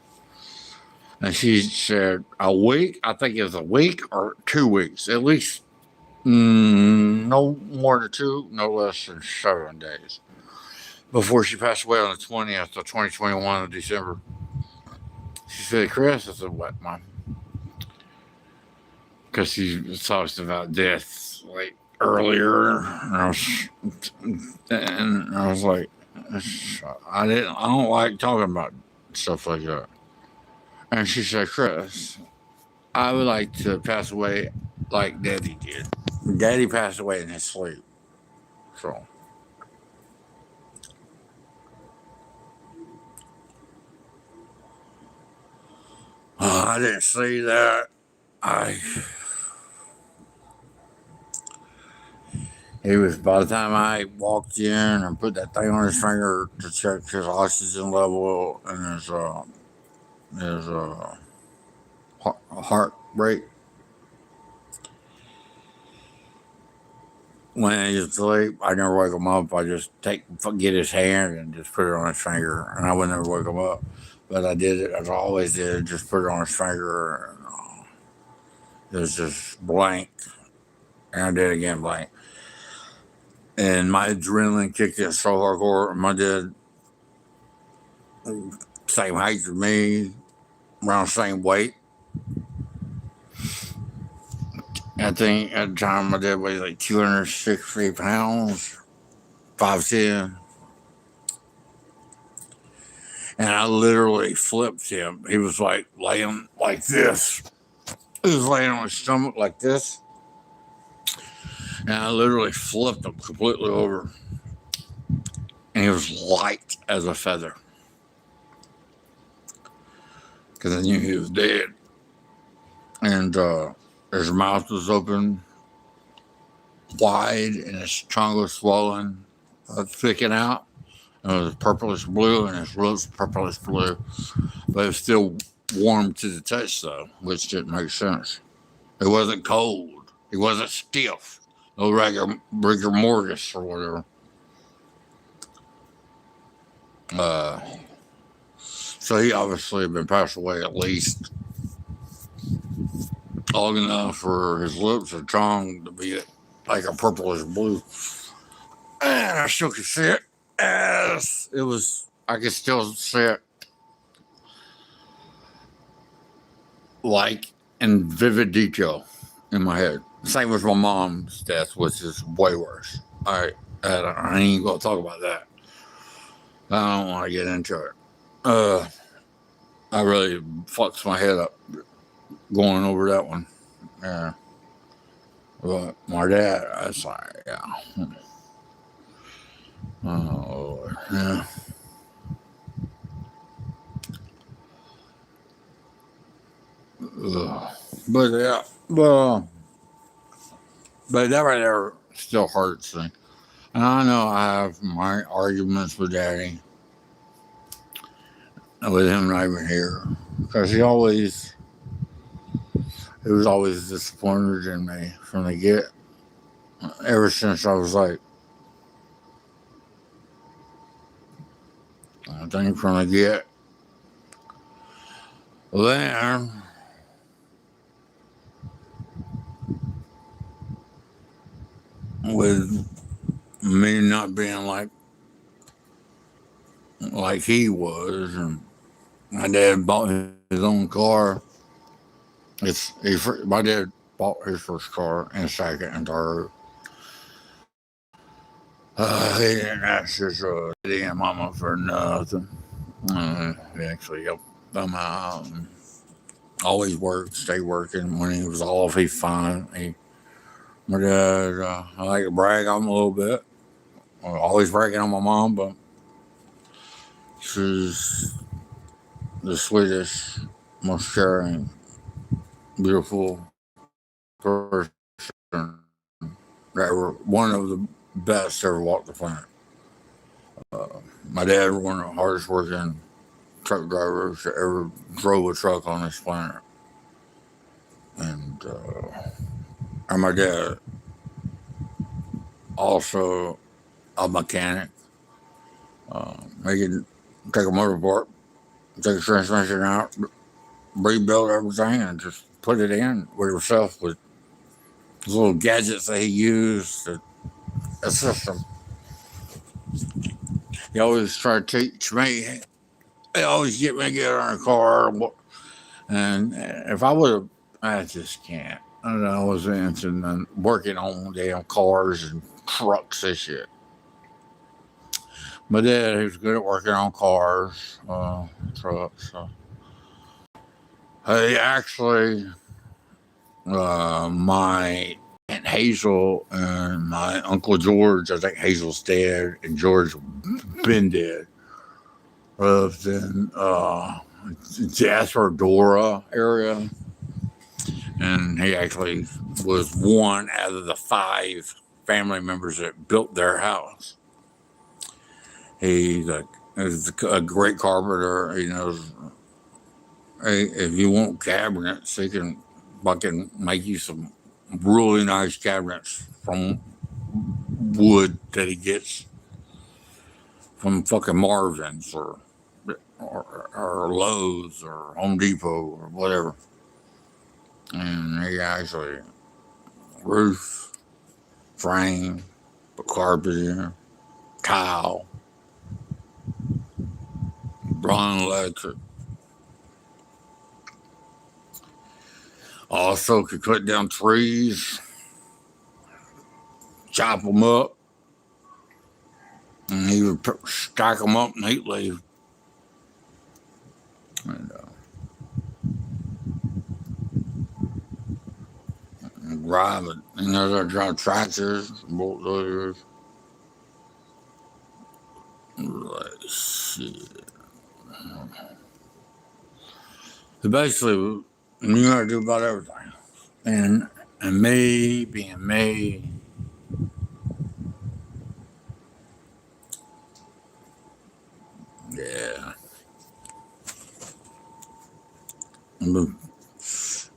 And she said a week, I think it was a week or 2 weeks, at least no more than 2, no less than 7 days before she passed away on the 20th of 2021 of December. She said, Chris, I said, what, Mom? Because she talks about death like earlier, and I was like, I don't like talking about stuff like that. And she said, Chris, I would like to pass away like Daddy did. Daddy passed away in his sleep. So I didn't see that. He was, by the time I walked in and put that thing on his finger to check his oxygen level and his heart rate, when he was asleep, I never wake him up. I just get his hand and just put it on his finger, and I would never wake him up. But I did it as I always did, just put it on his finger, and it was just blank. And I did it again blank. And my adrenaline kicked in so hardcore. My dad, same height as me, around the same weight. I think at the time my dad weighed like 260 pounds, 5'10". And I literally flipped him. He was like laying like this. He was laying on his stomach like this. And I literally flipped him completely over. And he was light as a feather. Because I knew he was dead. And his mouth was open wide and his tongue was swollen, thicking out. It was purplish blue and his lips purplish blue. But it was still warm to the touch, though, which didn't make sense. It wasn't cold. It wasn't stiff. No rigor mortis or whatever. So he obviously had been passed away at least long enough for his lips and tongue to be like a purplish blue. And I still could see it. Yes, it was, I could still see it like in vivid detail in my head. Same with my mom's death, which is way worse. All right, I ain't gonna talk about that. I don't want to get into it. I really fucks my head up going over that one. Yeah. But my dad, I was like, yeah. Oh, yeah. But yeah, but that right there still hurts me. And I know I have my arguments with Daddy, with him not even here, because he was always disappointed in me from the get. Ever since I was like, I think from the get. Then with me not being like he was, and my dad bought his own car. My dad bought his first car and second and third. He didn't ask his daddy and mama for nothing. He actually helped them out. And always worked, stayed working. When he was off, he's fine. My dad, I like to brag on him a little bit. Always bragging on my mom, but she's the sweetest, most caring, beautiful person that ever, one of the best to ever walked the planet. My dad was one of the hardest working truck drivers that ever drove a truck on this planet. And my dad also a mechanic. He could take a motor apart, take a transmission out, rebuild everything, and just put it in with himself with little gadgets that he used to assist him. He always tried to teach me. He always get me to get in a car. And if I would have, I just can't. I was interested in working on damn cars and trucks and shit. My dad, he was good at working on cars, trucks. He actually, my Aunt Hazel and my Uncle George, I think Hazel's dead, and George been dead, lived in Jasper-Dora area. And he actually was one out of the 5 family members that built their house. He's a great carpenter. He knows, if you want cabinets, he can fucking make you some really nice cabinets from wood that he gets from fucking Marvin's or Lowe's or Home Depot or whatever. And he actually roof, frame, put carpet in, tile, Braun Electric. Also could cut down trees, chop them up, and he would stack them up neatly. And drive it. You know, they drive tractors, bulldozers. Let's see. So basically, you gotta do about everything. And me being me, yeah.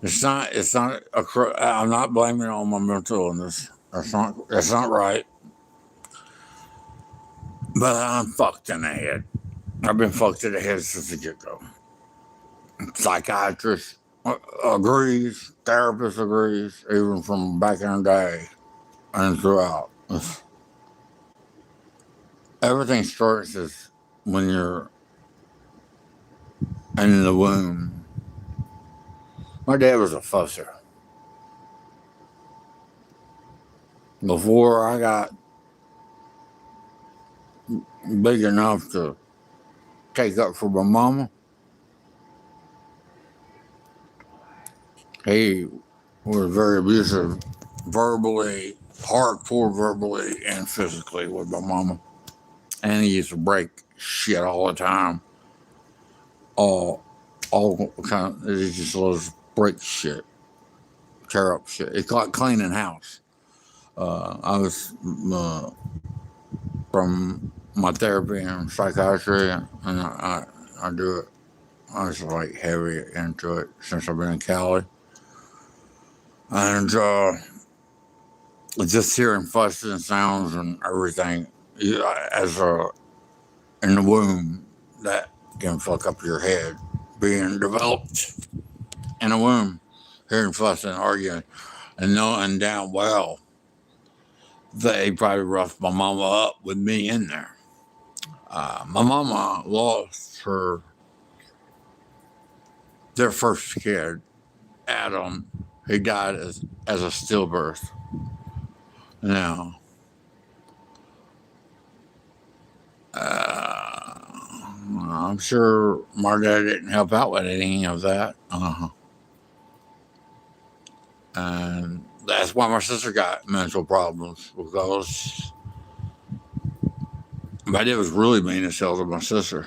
It's not I'm not blaming it on my mental illness. That's not right. But I'm fucked in the head. I've been fucked in the head since the get-go. Psychiatrist agrees, therapist agrees, even from back in the day and throughout. Everything starts as when you're in the womb. My dad was a fusser. Before I got big enough to take up for my mama, he was very abusive, verbally, hardcore verbally and physically with my mama. And he used to break shit all the time. All kind of, he just loves break shit, tear up shit. It's like cleaning house. I was from my therapy and psychiatry, and I do it. I was like heavy into it since I've been in Cali. And just hearing fusses and sounds and everything as in the womb, that can fuck up your head. Being developed in the womb, hearing fussing and arguing, and knowing damn well that he probably roughed my mama up with me in there. My mama lost their first kid, Adam. He died as a stillbirth. Now, I'm sure my dad didn't help out with any of that. And That's why my sister got mental problems, because my dad was really mean as hell to my sister.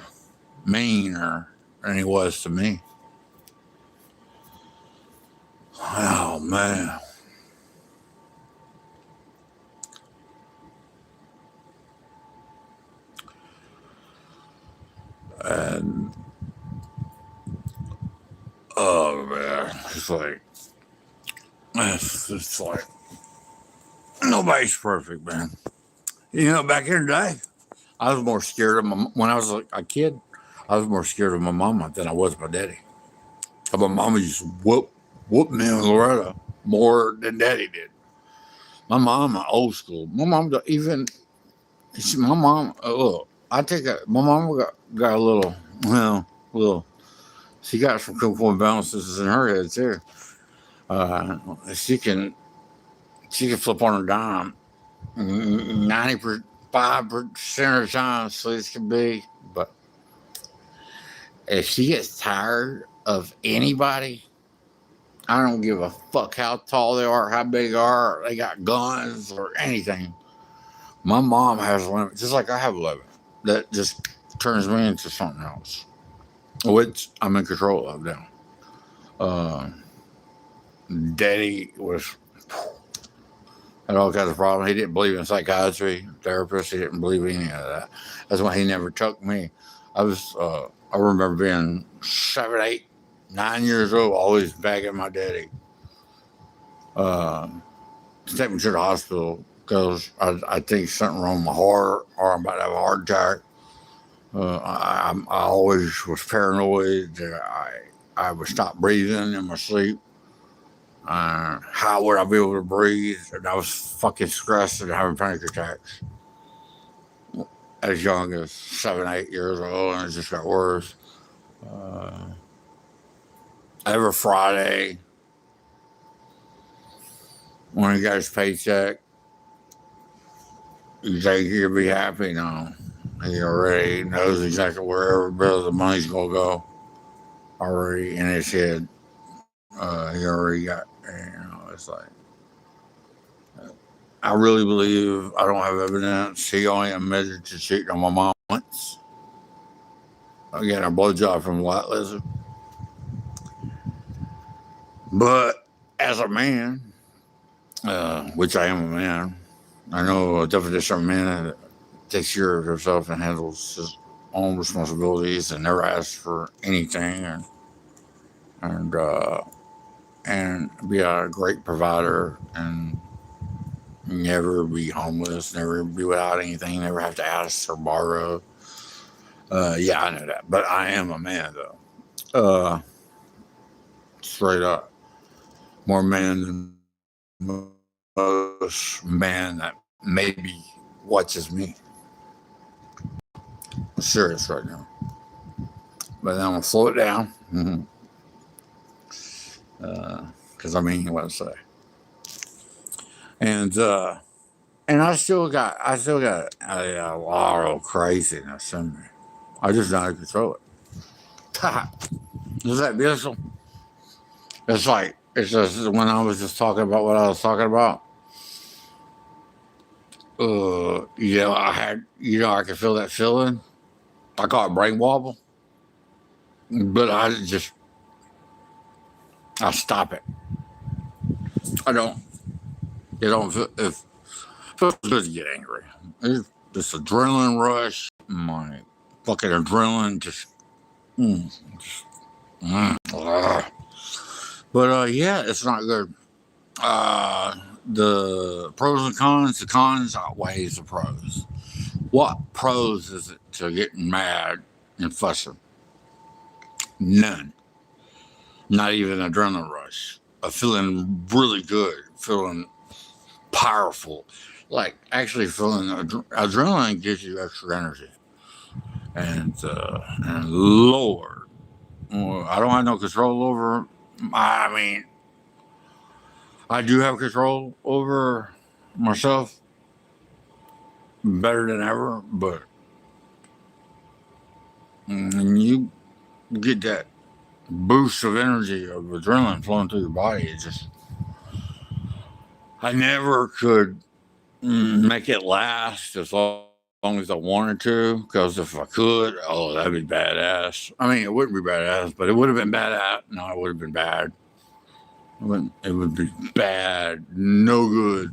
Meaner than he was to me. Oh, man. And, oh, man. It's like, nobody's perfect, man. You know, back in the day, I was more scared of when I was a kid, I was more scared of my mama than I was my daddy. My mama used to whoop me and Loretta more than daddy did. My mama, old school. My mom even, my mom, look, my mom got a little, she got some cool balances in her head too. Uh, she can, she can flip on a dime 95% of the time, so it can be. But if she gets tired of anybody, I don't give a fuck how tall they are, how big they are, they got guns or anything. My mom has a limit, just like I have a limit. That just turns me into something else, which I'm in control of now. Uh, Daddy had all kinds of problems. He didn't believe in psychiatry, therapists. He didn't believe in any of that. That's why he never took me. I remember being 7, 8, 9 years old, always begging my daddy to take me to the hospital because I think something wrong with my heart or I'm about to have a heart attack. I always was paranoid that I would stop breathing in my sleep. How would I be able to breathe? And I was fucking stressed and having panic attacks as young as 7, 8 years old, and it just got worse. Every Friday, when he got his paycheck, you think he'll be happy? No. He already knows exactly where every bit of the money's going to go already in his head. He already got, it's like, I really believe I don't have evidence. He only admitted to cheating on my mom once. Again, a blowjob from a white lizard. But as a man, which I am a man, I know a definition of a man that takes care of himself and handles his own responsibilities and never asks for anything, and be a great provider and never be homeless, never be without anything, never have to ask or borrow. Yeah, I know that, but I am a man though. Straight up, more man than most man that maybe watches me. I'm serious right now, but then I'm gonna slow it down. Because I mean what I say, and I still got a lot of craziness in me. I just know how to control it. Is that beautiful? It's just when I was just talking about what I was talking about. I could feel that feeling. I call it brain wobble, but I stop it. I don't. It don't feel if it feels good to get angry. It's this adrenaline rush. My fucking adrenaline just but yeah, it's not good. The pros and cons. The cons outweighs the pros. What pros is it to getting mad and fussing? None. Not even adrenaline rush. Feeling really good. Feeling powerful. Like actually feeling adrenaline gives you extra energy. And Lord, I don't have no control over. I mean, I do have control over myself better than ever, but when you get that boost of energy of adrenaline flowing through your body, I never could make it last as long as I wanted to, because if I could, oh, that'd be badass. I mean, it wouldn't be badass, but it would have been badass. No, it would have been bad. It would be bad, no good.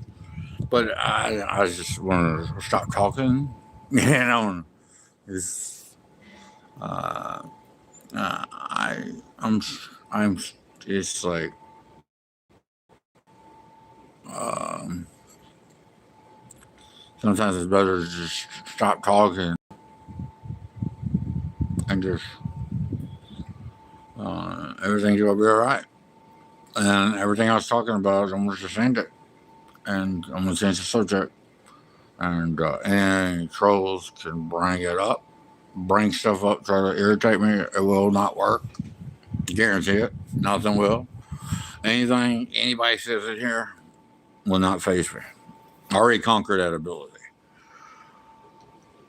But I just want to stop talking, you know. It's, uh, I'm, I'm. It's like, um, sometimes it's better to just stop talking and just everything's gonna be all right. And everything I was talking about, I'm gonna just end it, and I'm gonna change the subject. And any trolls can bring it up, bring stuff up, try to irritate me. It will not work. Guarantee it. Nothing will. Anything anybody says in here will not face me. I already conquered that ability.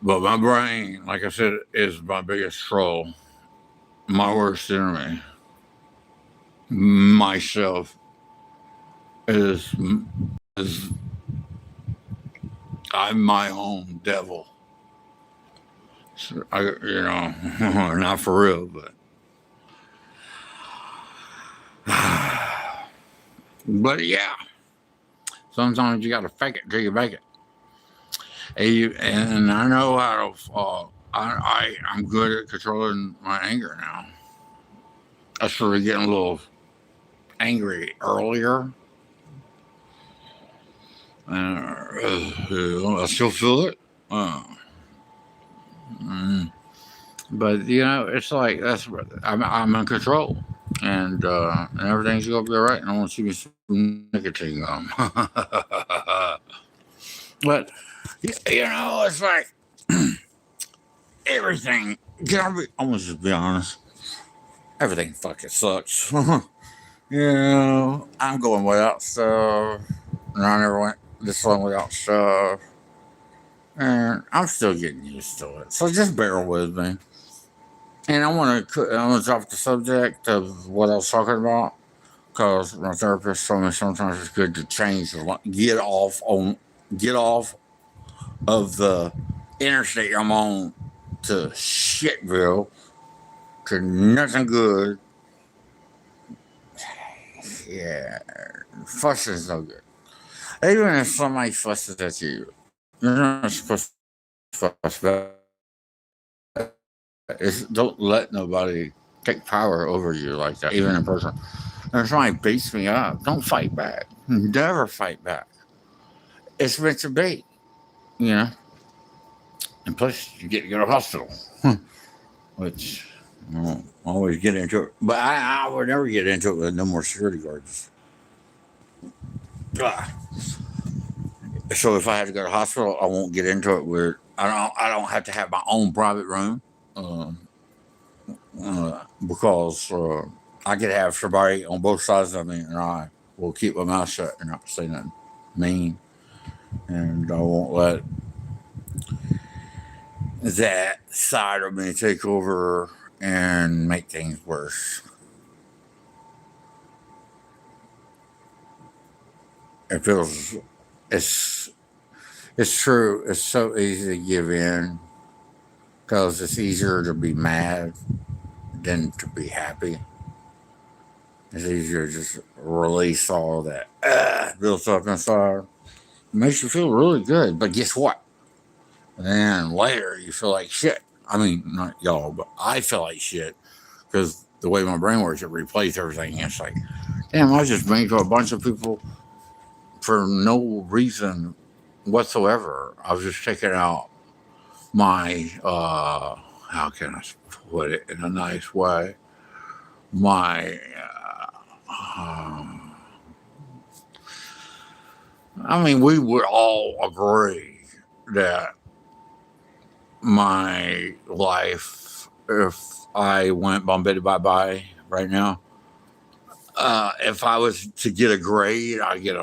But my brain, like I said, is my biggest troll, my worst enemy. Myself is is I'm my own devil. So not for real, but but yeah. Sometimes you gotta fake it till you make it. And I know how to. I'm good at controlling my anger now. I started getting a little angry earlier. I still feel it. But it's like I'm in control, and everything's gonna be all right. And I want to see me some nicotine gum. But it's like everything. I'm gonna just be honest. Everything fucking sucks. I'm going without stuff, and I never went this long without stuff, and I'm still getting used to it. So just bear with me. And I want to drop the subject of what I was talking about, because my therapist told me sometimes it's good to change get off of the interstate I'm on to Shitville, to nothing good. Yeah, fussing's no good. Even if somebody fusses at you, you're not supposed to fuss back. Don't let nobody take power over you like that, even in person. And if somebody beats me up, don't fight back. Never fight back. It's meant to be, you know. And plus, you get to go to the hospital, which I won't always get into it. But I would never get into it with no more security guards. Ah. So if I had to go to the hospital, I won't get into it with. I don't have to have my own private room, because I could have somebody on both sides of me, and I will keep my mouth shut and not say nothing mean, and I won't let that side of me take over and make things worse. It feels it's it's true. It's so easy to give in, because it's easier to be mad than to be happy. It's easier to just release all that built up inside. It makes you feel really good, but guess what? And later you feel like shit. I mean, not y'all, but I feel like shit, because the way my brain works, it replays everything. It's like, damn, I just been to a bunch of people for no reason whatsoever. I was just taking out my how can I put it in a nice way? My I mean, we would all agree that my life, if I went bombay bye bye right now, if I was to get a grade, I give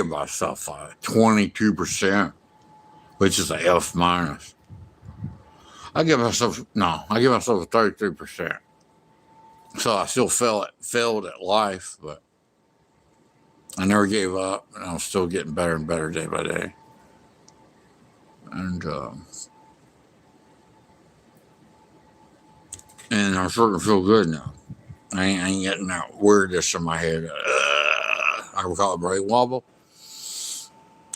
myself a 22%, which is a F minus. I give myself a 33%. So I still failed at life, but I never gave up, and I was still getting better and better day by day. And I'm starting to feel good now. I ain't getting that weirdness in my head. I would call it brain wobble.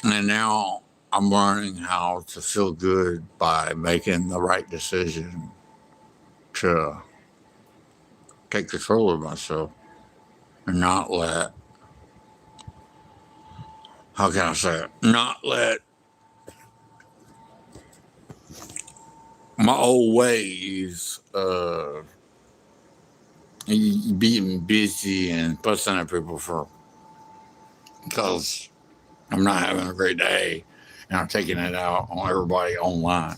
And now I'm learning how to feel good by making the right decision to take control of myself and not let, how can I say it? Not let my old ways of being busy and fussing at people for, because I'm not having a great day and I'm taking it out on everybody online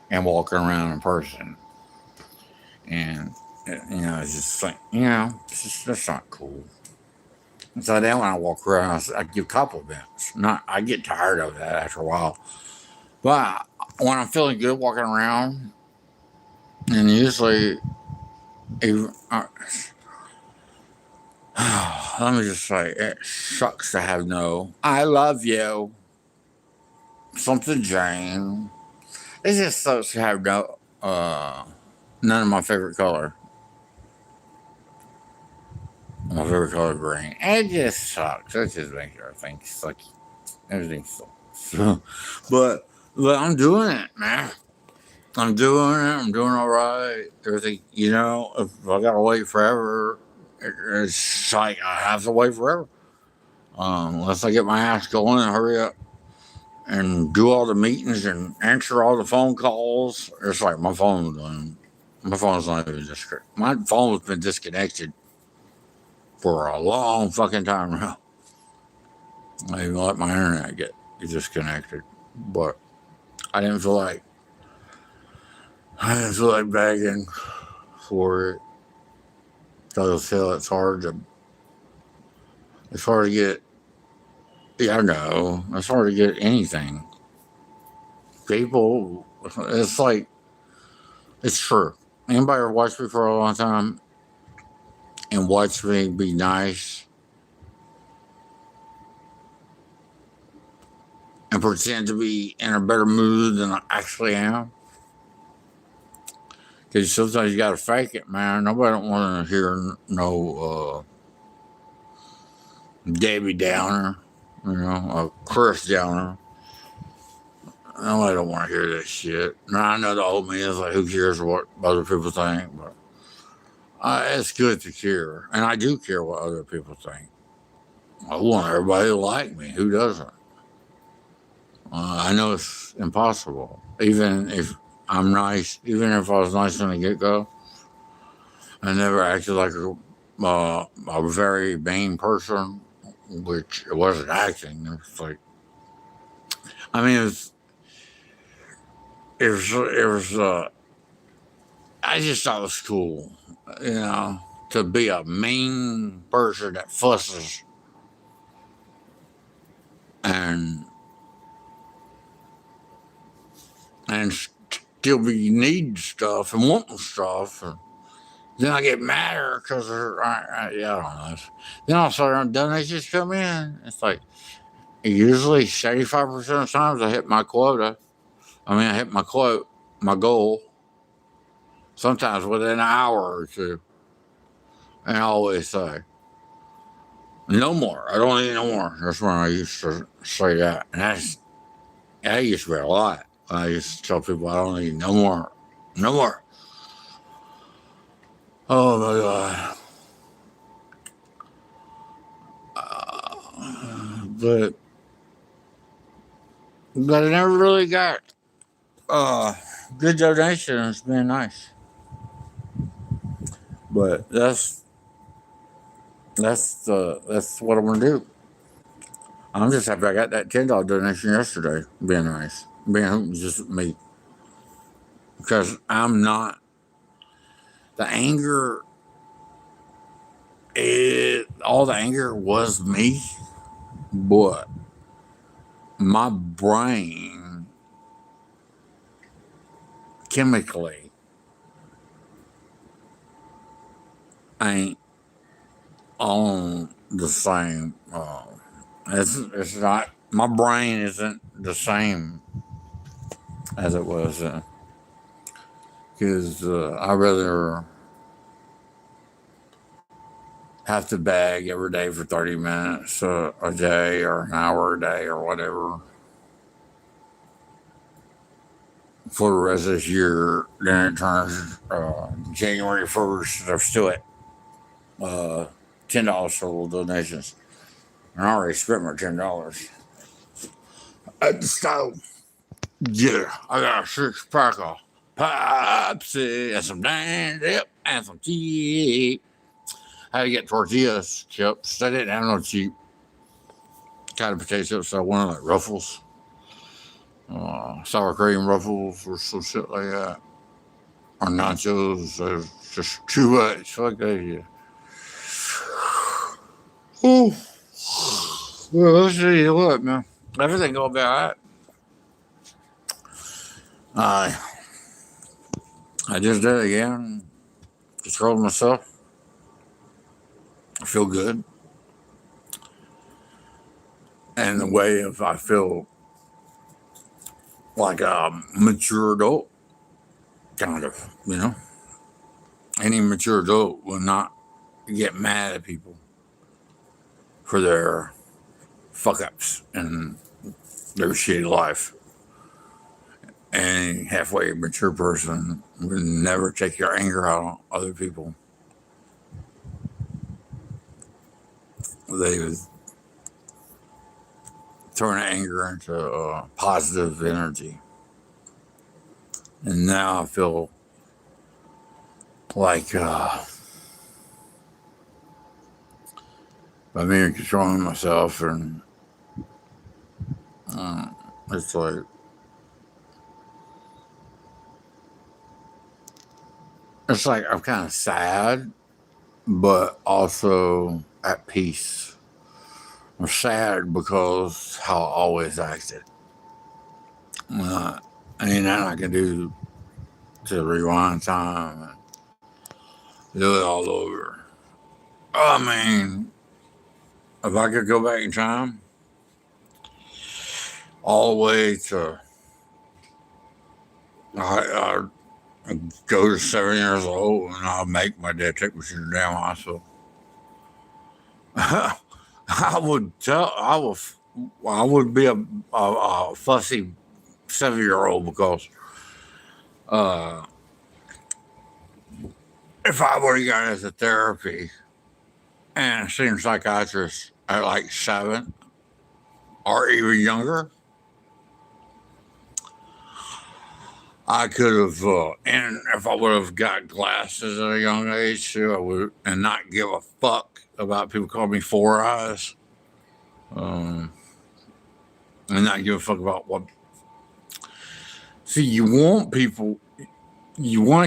and walking around in person. And, it's just like, that's not cool. And so then when I walk around, I give compliments. Not, I get tired of that after a while. But when I'm feeling good walking around, and usually, let me just say, it sucks to have no, I love you, something Jane. It just sucks to have no, none of my favorite color. My favorite color green. It just sucks. It just makes everything sucky. Everything sucks. but I'm doing it, man. I'm doing it. I'm doing all right. Everything, if I gotta wait forever, it's like I have to wait forever. Unless I get my ass going and hurry up and do all the meetings and answer all the phone calls. It's like my phone's not even disconnected. My phone has been disconnected for a long fucking time now. I even let my internet get disconnected, but I didn't feel like begging for it. Because I feel it's hard to get. Yeah, I know it's hard to get anything. People, it's like it's true. Anybody ever watched me for a long time and watch me be nice and pretend to be in a better mood than I actually am? Because sometimes you gotta fake it, man. Nobody don't want to hear no Debbie Downer, a Chris Downer. Nobody don't want to hear that shit. Now I know the old man is like, who cares what other people think, but it's good to care, and I do care what other people think. I want everybody to like me. Who doesn't? I know it's impossible. Even if I'm nice, even if I was nice from the get go, I never acted like a very vain person, which it wasn't acting. It was like, I mean, I just thought it was cool, to be a mean person that fusses and still be needing stuff and wanting stuff. And then I get madder because I don't know. Then all of a sudden donations come in. It's like usually 75% of the times I hit my quota. I hit my goal. Sometimes within an hour or two. And I always say, no more. I don't need no more. That's when I used to say that. And that used to be a lot. I used to tell people I don't need no more. No more. Oh my God. But I never really got good donations. It's been nice. But that's what I'm gonna do. I'm just happy I got that $10 donation yesterday. Being nice. Being just me. Because I'm not the anger all the anger was me, but my brain chemically ain't on the same. It's not. My brain isn't the same as it was because I rather have to bag every day for 30 minutes a day or an hour a day or whatever for the rest of this year. Then it turns January 1st. They're still at $10 for donations. And I already spent my $10 at the stove. Yeah, I got a 6-pack of Pepsi and some Dan dip and some cheese. I had to get tortillas chips. They didn't have no cheap kind of potato chips. So I wanted like Ruffles, sour cream Ruffles or some shit like that. Or nachos. It's just too much. Fuck that shit. Oh, well, let's see what, man. Everything go about I I just did it again. Controlled myself. I feel good. And the way if I feel like a mature adult, kind of, any mature adult will not get mad at people for their fuck ups and their shitty life. Any halfway mature person would never take your anger out on other people. They would turn anger into positive energy. And now I feel like by me controlling myself, and it's like I'm kind of sad, but also at peace. I'm sad because how I always acted. Ain't nothing I can do to rewind time and do it all over. I mean, if I could go back in time, all the way to I go to 7 years old and I'll make my dad take me to the damn hospital. I would be a fussy 7-year-old because if I would have gone into therapy and seen a psychiatrist at like 7 or even younger, I could have, and if I would have got glasses at a young age too, I would, and not give a fuck about people calling me Four Eyes, and not give a fuck about what. See, you want to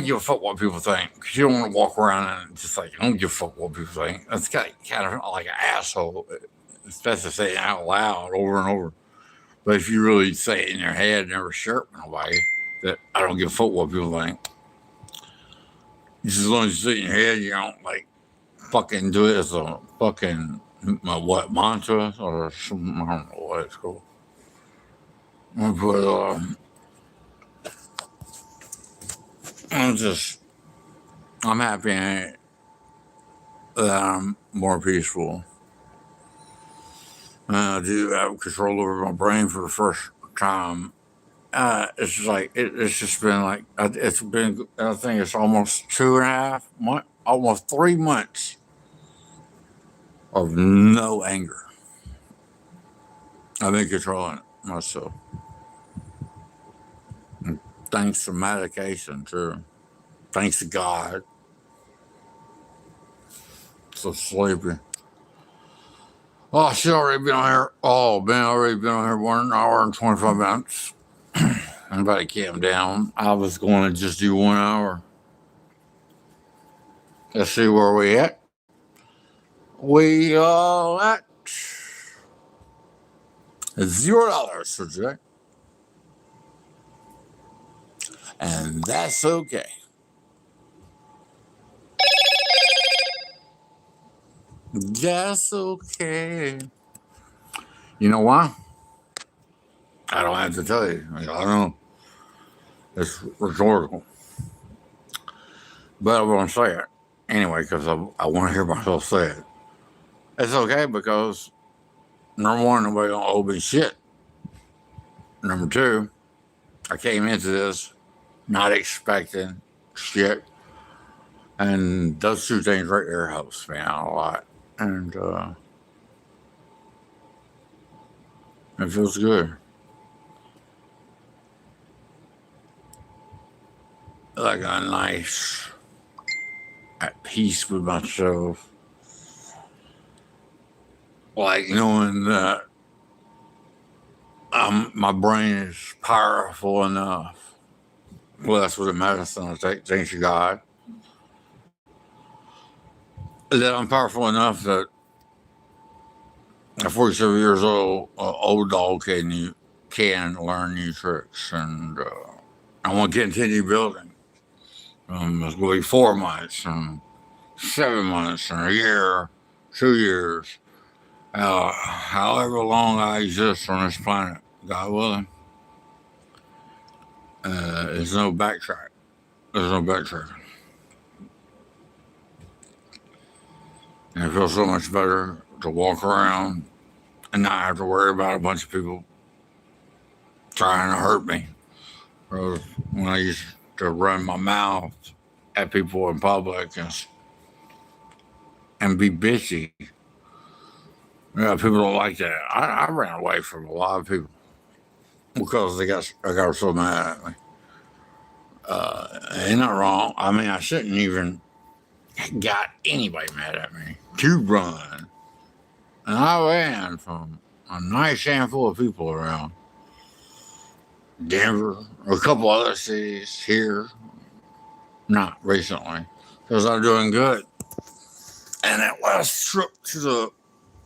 give a fuck what people think, because you don't want to walk around and just like, I don't give a fuck what people think. That's kind of like an asshole, especially saying it out loud over and over. But if you really say it in your head and never share it with nobody, that I don't give a fuck what people think. Just as long as you say it in your head, you don't like fucking do it as a fucking mantra or something. I don't know what it's called. But I'm happy that I'm more peaceful. I do have control over my brain for the first time. It's just like it's just been like it's been. I think it's almost 2.5 months, almost 3 months of no anger. I've been controlling it myself, and thanks to medication too. Thanks to God. So sleepy. Oh, she already been on here. Oh, man, already been on here 1 hour and 25 minutes. I'm about to calm down. I was going to just do 1 hour. Let's see where we at. We are at $0 for today. And that's okay. That's okay. You know why? I don't have to tell you. I don't know. It's rhetorical. But I'm going to say it anyway because I want to hear myself say it. It's okay because, number one, nobody don't owe me shit. Number two, I came into this not expecting shit. And those two things right there helps me out a lot. And it feels good. Like I'm nice, at peace with myself. Like knowing that my brain is powerful enough. Well, that's what the medicine I take, thanks to God. That I'm powerful enough that at 47 years old, old dog can learn new tricks. And I want to continue building. It's going to be 4 months and 7 months and a year, 2 years, however long I exist on this planet, God willing. There's no backtrack. There's no backtracking. And it feels so much better to walk around and not have to worry about a bunch of people trying to hurt me. Or when I used to run my mouth at people in public and be bitchy. Yeah, people don't like that. I ran away from a lot of people because I got so mad at me. Ain't not wrong. I mean, I shouldn't even got anybody mad at me to run. And I ran from a nice handful of people around Denver, a couple other cities here, not recently, because I'm doing good. And that last trip to the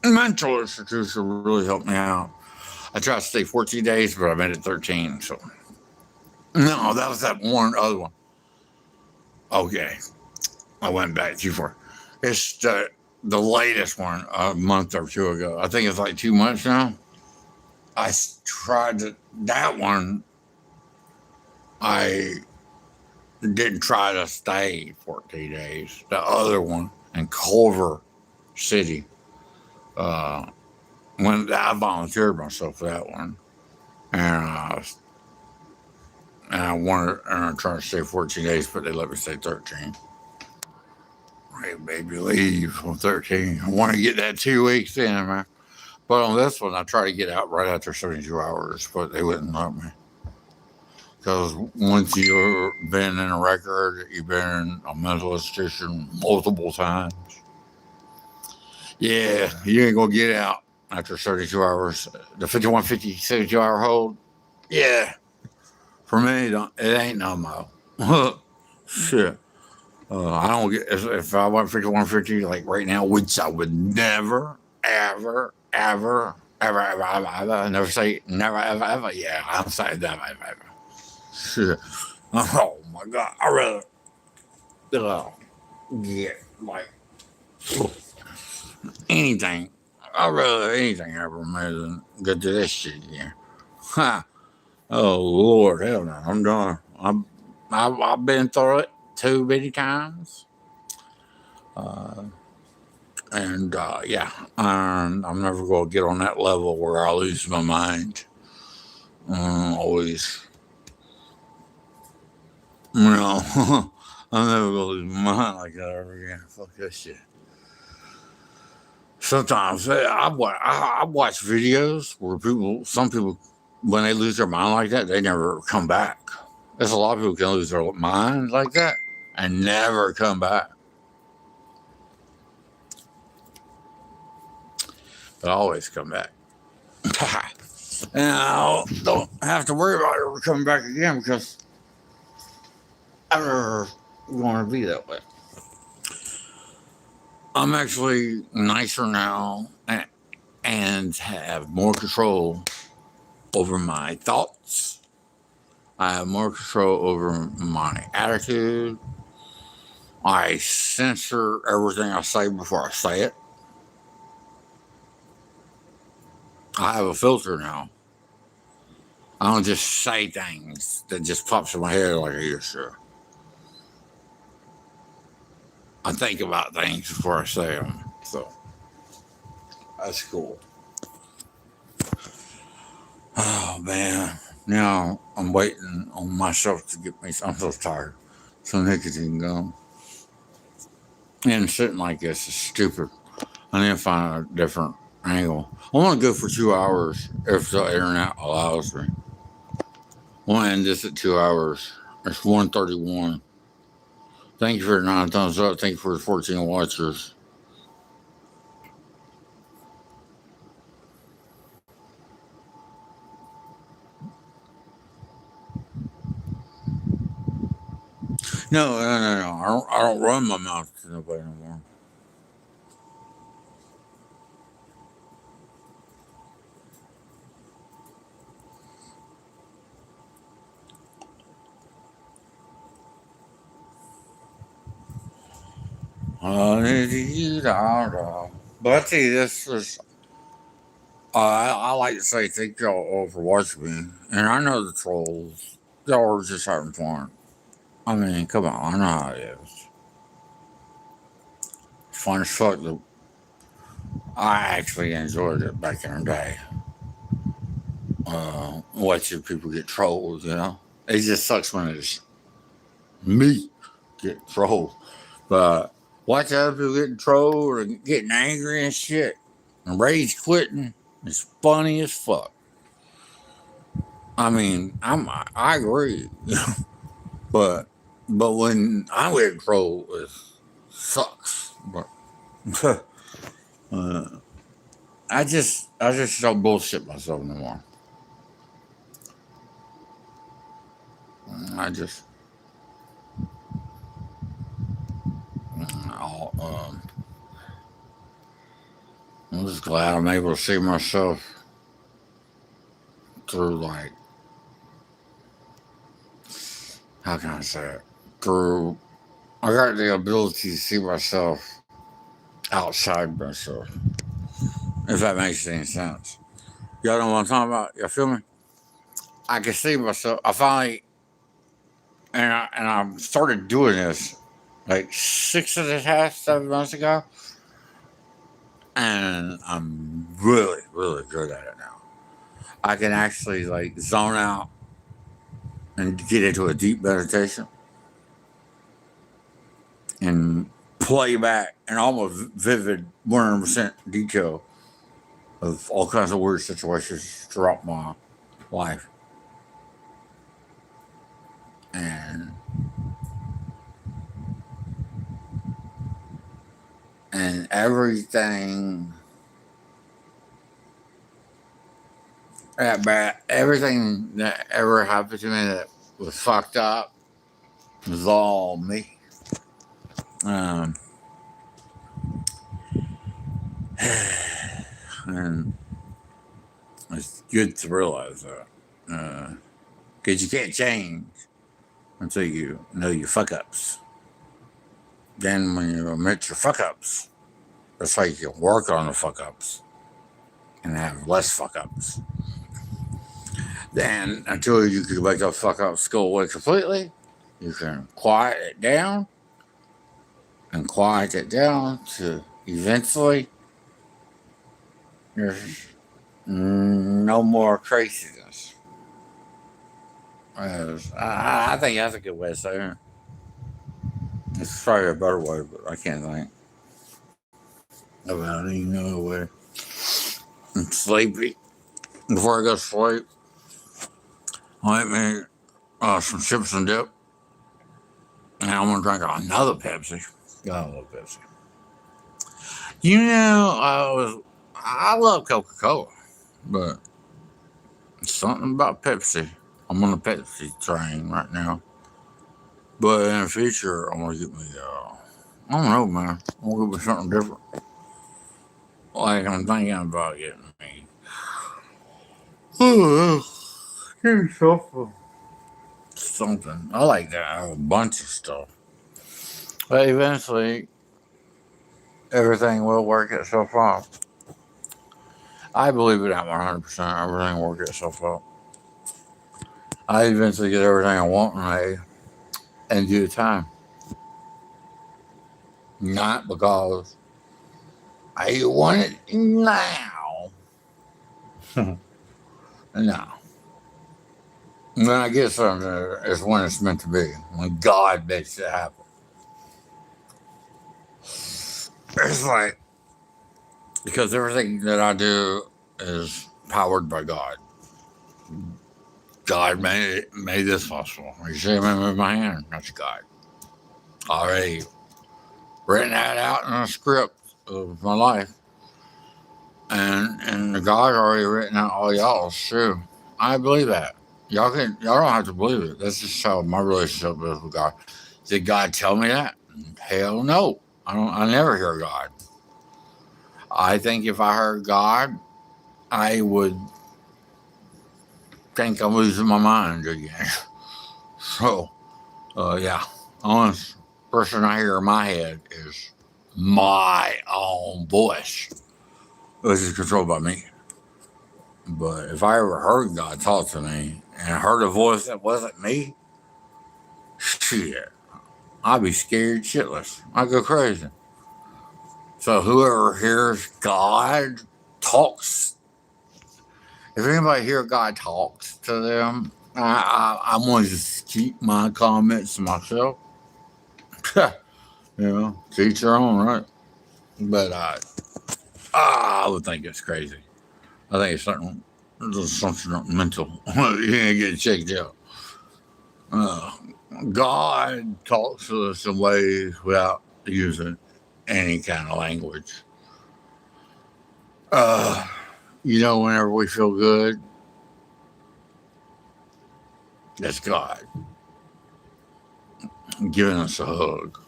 mental institution really helped me out. I tried to stay 14 days, but I made it 13. So, no, that was that one other one. Okay, I went back too far. It's the latest one a month or two ago. I think it's like 2 months now. I tried that one. I didn't try to stay 14 days. The other one in Culver City. When I volunteered myself for that one, and I tried to stay 14 days, but they let me stay 13. Hey, baby, leave on 13. I want to get that 2 weeks in, man. But on this one, I try to get out right after 72 hours, but they wouldn't let me. Because once you've been in a record, you've been in a mental institution multiple times, yeah, you ain't going to get out after 32 hours. The 5150 72-hour hold, yeah, for me, it ain't no more. Shit. I don't get if I went 5150 like right now, which I would never, ever, never say never, ever. Yeah, I'm saying never, ever. Shit. Oh my God, I rather get like anything. I rather anything ever more than get to this shit again. Ha. Oh Lord, hell no, I'm done. I've been through it too many times. And yeah, I'm never going to get on that level where I lose my mind. Always, you know, I'm never going to lose my mind like that ever again. Fuck that shit. Sometimes I watch videos where some people, when they lose their mind like that, they never come back. There's a lot of people can lose their mind like that and never come back. But I always come back. And I don't have to worry about ever coming back again because I'm never going to be that way. I'm actually nicer now and have more control over my thoughts. I have more control over my attitude. I censor everything I say before I say it. I have a filter now. I don't just say things that just pops in my head like I used to. I think about things before I say them. So that's cool. Oh man. Now I'm waiting on myself to get me. I'm so tired. Some nicotine gum. And sitting like this is stupid. I need to find a different angle. I want to go for 2 hours if the internet allows me. I want to end this at 2 hours. It's 1:31. Thank you for the 9 thumbs up. Thank you for the 14 watchers. No. I don't run my mouth to nobody anymore. But I tell you, this is. I like to say thank y'all all for watching me. And I know the trolls. Y'all are just having fun. I mean, come on. I know how it is. It's fun as fuck. I actually enjoyed it back in the day. Watching people get trolled, you know? It just sucks when it's me get trolled. But watch other people getting trolled or getting angry and shit and rage quitting is funny as fuck. I mean, I agree. but when I get trolled, it sucks. But I just don't bullshit myself no more. I just I'm just glad I'm able to see myself through, like, how can I say it? Through, I got the ability to see myself outside myself, if that makes any sense. Y'all know what I'm talking about? Y'all feel me? I can see myself. I finally, I started doing this like 6.5, 7 months ago, and I'm really, really good at it now. I can actually like zone out and get into a deep meditation and play back in almost vivid 100% detail of all kinds of weird situations throughout my life. And everything everything that ever happened to me that was fucked up was all me. And it's good to realize that. Because you can't change until you know your fuck ups. Then when you admit your fuck ups, that's how you can work on the fuck ups and have less fuck ups. Then until you can make those fuck ups go away completely, you can quiet it down and quiet it down to eventually there's no more craziness. I think that's a good way to say it. It's probably a better way, but I can't think about any other way. I'm sleepy. Before I go to sleep, I'll eat me some chips and dip. And I'm going to drink another Pepsi. God, I love Pepsi. You know, I love Coca-Cola, but something about Pepsi. I'm on the Pepsi train right now. But in the future, I'm going to get me, I don't know, man. I'm going to get me something different. Like, I'm thinking about getting me. Something. I like that. I have a bunch of stuff. But eventually, everything will work itself out. I believe it at 100%. Everything will work itself out. I eventually get everything I want in due time. Not because I want it now. No. When I get something, it's when it's meant to be. When God makes it happen. It's like, because everything that I do is powered by God. God made this possible. You see me move my hand? That's God. Already written that out in a script of my life. And the God already written out all y'all's too. I believe that. Y'all don't have to believe it. That's just how my relationship is with God. Did God tell me that? Hell no. I never hear God. I think if I heard God, I would think I'm losing my mind again. So, yeah. Only person I hear in my head is my own voice, which is controlled by me. But if I ever heard God talk to me and heard a voice that wasn't me, shit, I'd be scared shitless. I'd go crazy. So whoever hears God talks, if anybody hear God talks to them, I'm going to just keep my comments to myself. To each their own, right? But I would think it's crazy. I think it's something mental. You ain't getting checked out. Uh, God talks to us in ways without using any kind of language. Uh, whenever we feel good, that's God giving us a hug.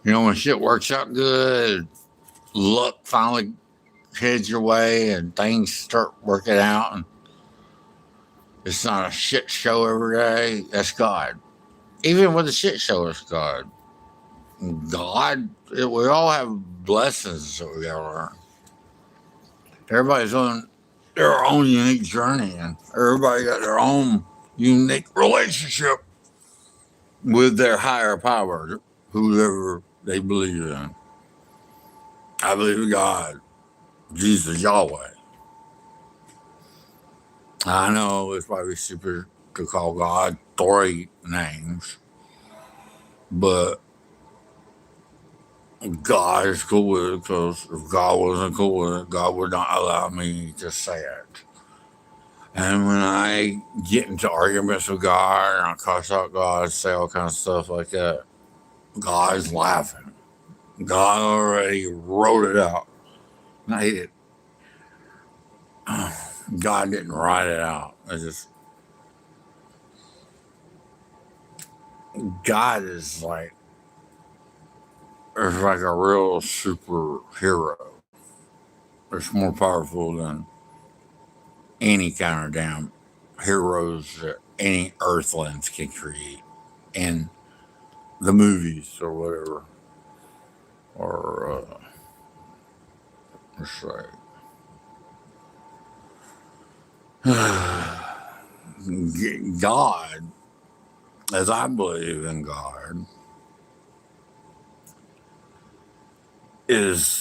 When shit works out good, luck finally heads your way and things start working out and it's not a shit show every day, that's God. Even with a shit show, it's God. We all have blessings that we gotta learn. Everybody's on their own unique journey and everybody got their own unique relationship with their higher power, whoever they believe in. I believe in God, Jesus, Yahweh. I know it's probably stupid to call God 3 names, but God is cool with it because if God wasn't cool with it, God would not allow me to say it. And when I get into arguments with God and I cuss out God, say all kinds of stuff like that, God's laughing. God already wrote it out. Now, God didn't write it out. God is like a real superhero. It's more powerful than any kind of damn heroes that any earthlings can create in the movies or whatever. Or, let's say, God, as I believe in God, isn't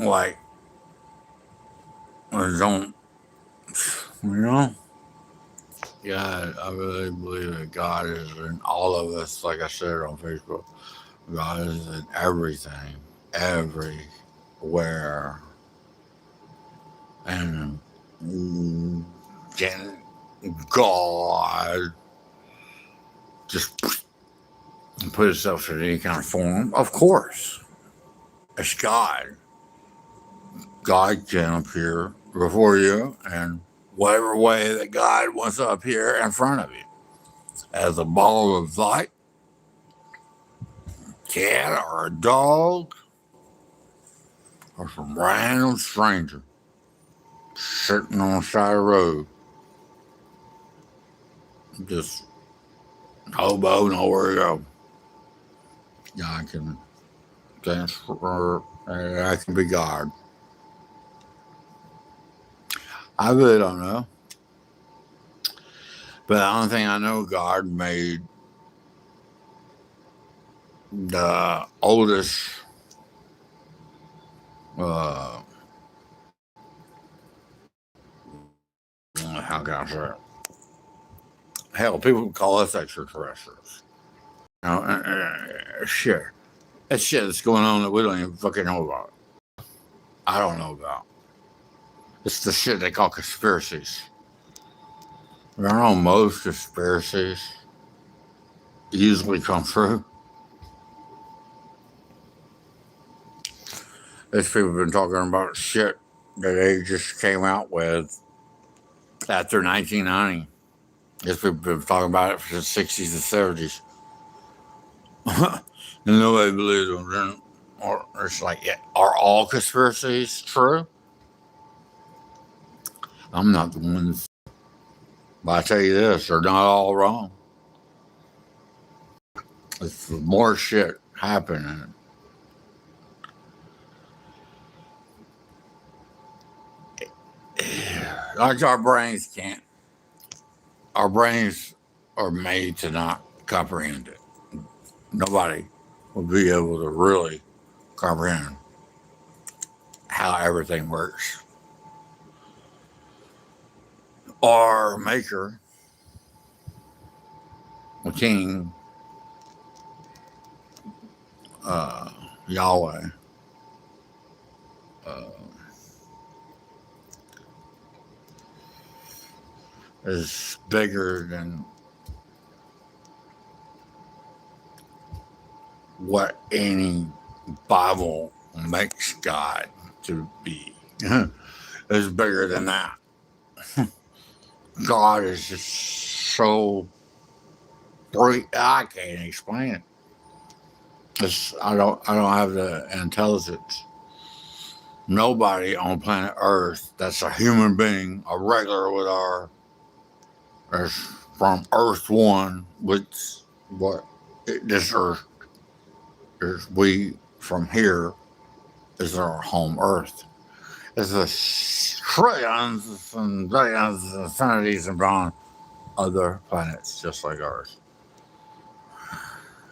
like, I don't, you know? God, I really believe that God is in all of us, like I said on Facebook. God is in everything, everywhere. And can God just put itself in any kind of form? Of course. It's God. God can appear before you in whatever way that God wants to appear in front of you. As a ball of light, cat or a dog, or some random stranger sitting on the side of the road. Just hobo, nowhere to go. God can transfer That can be God. I really don't know. But the only thing I know, God made the oldest, uh, how can I say it? Hell, people call us extraterrestrials. Shit. That shit that's going on that we don't even fucking know about. I don't know about. It's the shit they call conspiracies. I know most conspiracies usually come true. These people have been talking about shit that they just came out with after 1990. These people have been talking about it for the 60s and 70s. And nobody believes them. Or it's like, yeah, are all conspiracies true? I'm not the one. But I tell you this, they're not all wrong. It's more shit happening. Like our brains can't. Our brains are made to not comprehend it. Nobody will be able to really comprehend how everything works. Our maker, the king, uh, Yahweh, uh, is bigger than what any Bible makes God to be. It's bigger than that. God is just so great. I can't explain it. I don't have the intelligence. Nobody on planet Earth that's a human being, a regular with our, is from Earth One, which what this Earth is. We from here is our home Earth. There's a trillions and billions and infinities and beyond other planets just like ours.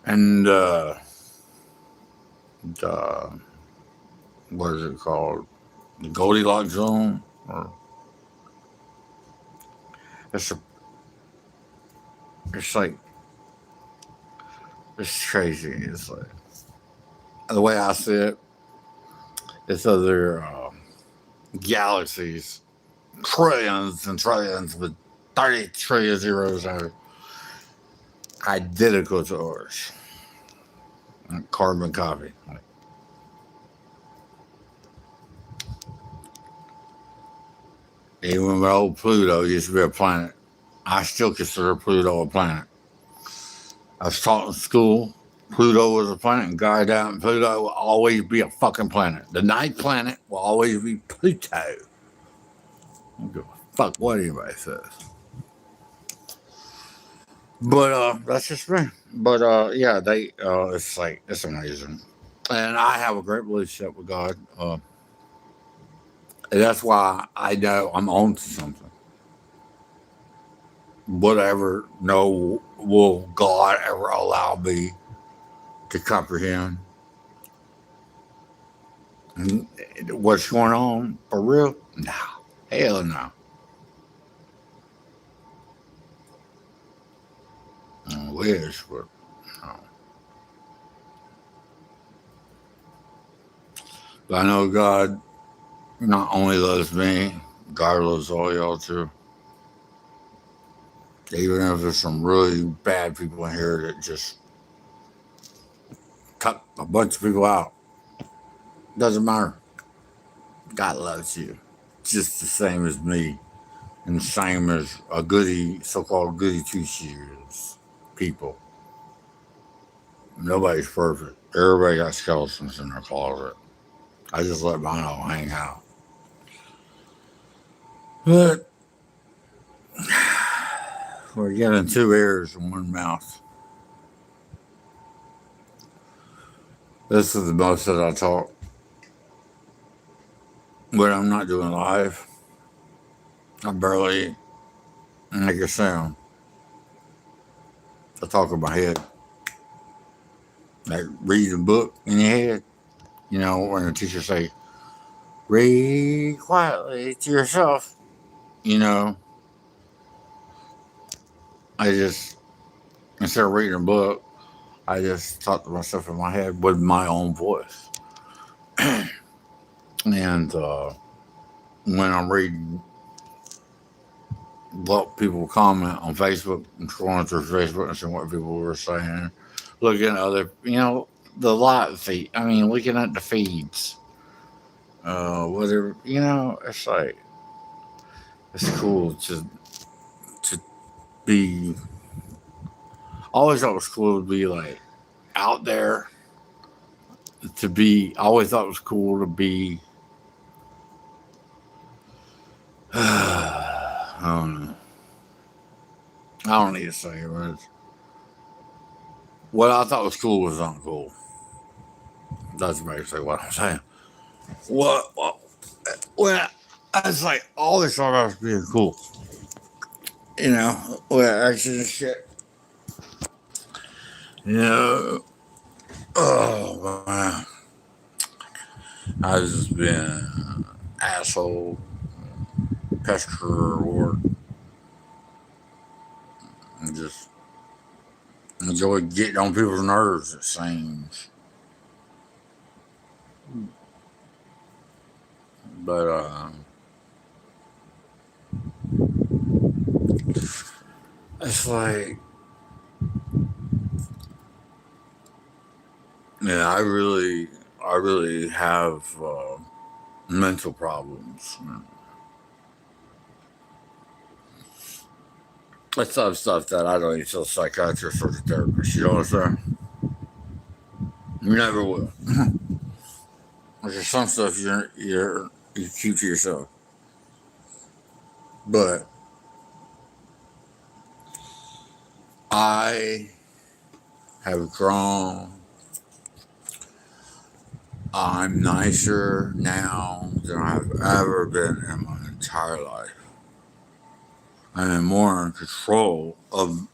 And the, what is it called? The Goldilocks zone? Or it's a, it's like, it's crazy. It's like, the way I see it, it's other galaxies, trillions and trillions with 30 trillion zeros are identical to ours. Like carbon copy. Like, even with old Pluto used to be a planet, I still consider Pluto a planet. I was taught in school Pluto was a planet, and God out in Pluto will always be a fucking planet. The ninth planet will always be Pluto. I don't give a fuck what anybody says. But that's just me. But yeah, they it's like it's amazing. And I have a great relationship with God. And that's why I know I'm on to something. Whatever, no, will God ever allow me to comprehend what's going on for real? No, hell no. I wish, but no. But I know God not only loves me, God loves all y'all too. Even if there's some really bad people in here that just cut a bunch of people out, doesn't matter. God loves you just the same as me, and the same as a goody, so-called goody two-shoes people. Nobody's perfect. Everybody got skeletons in their closet. I just let mine all hang out. But we're getting two ears and one mouth. This is the most that I talk. But I'm not doing live. I barely make a sound. I talk in my head. Like read a book in your head. You know, when the teacher say, read quietly to yourself. You know, I just, instead of reading a book, I just talk to myself in my head with my own voice. And when I'm reading what people comment on Facebook and scrolling through Facebook and seeing what people were saying, looking at other, the live feed. I mean, looking at the feeds. Whether, it's like, it's cool to be, I always thought it was cool to be like out there, I always thought it was cool to be, I don't know. I don't need to say it, but what I thought was cool was not cool. That's basically what I'm saying. What well, I was like, always thought I was being cool. With action and shit. Oh man. I was just being an asshole, pester, or just enjoy getting on people's nerves, it seems. But, it's like, yeah, I really have mental problems. That's stuff that I don't even tell psychiatrists or therapists. You know what I'm saying? You never will. There's some stuff you keep to yourself. But I have grown. I'm nicer now than I've ever been in my entire life. I'm more in control of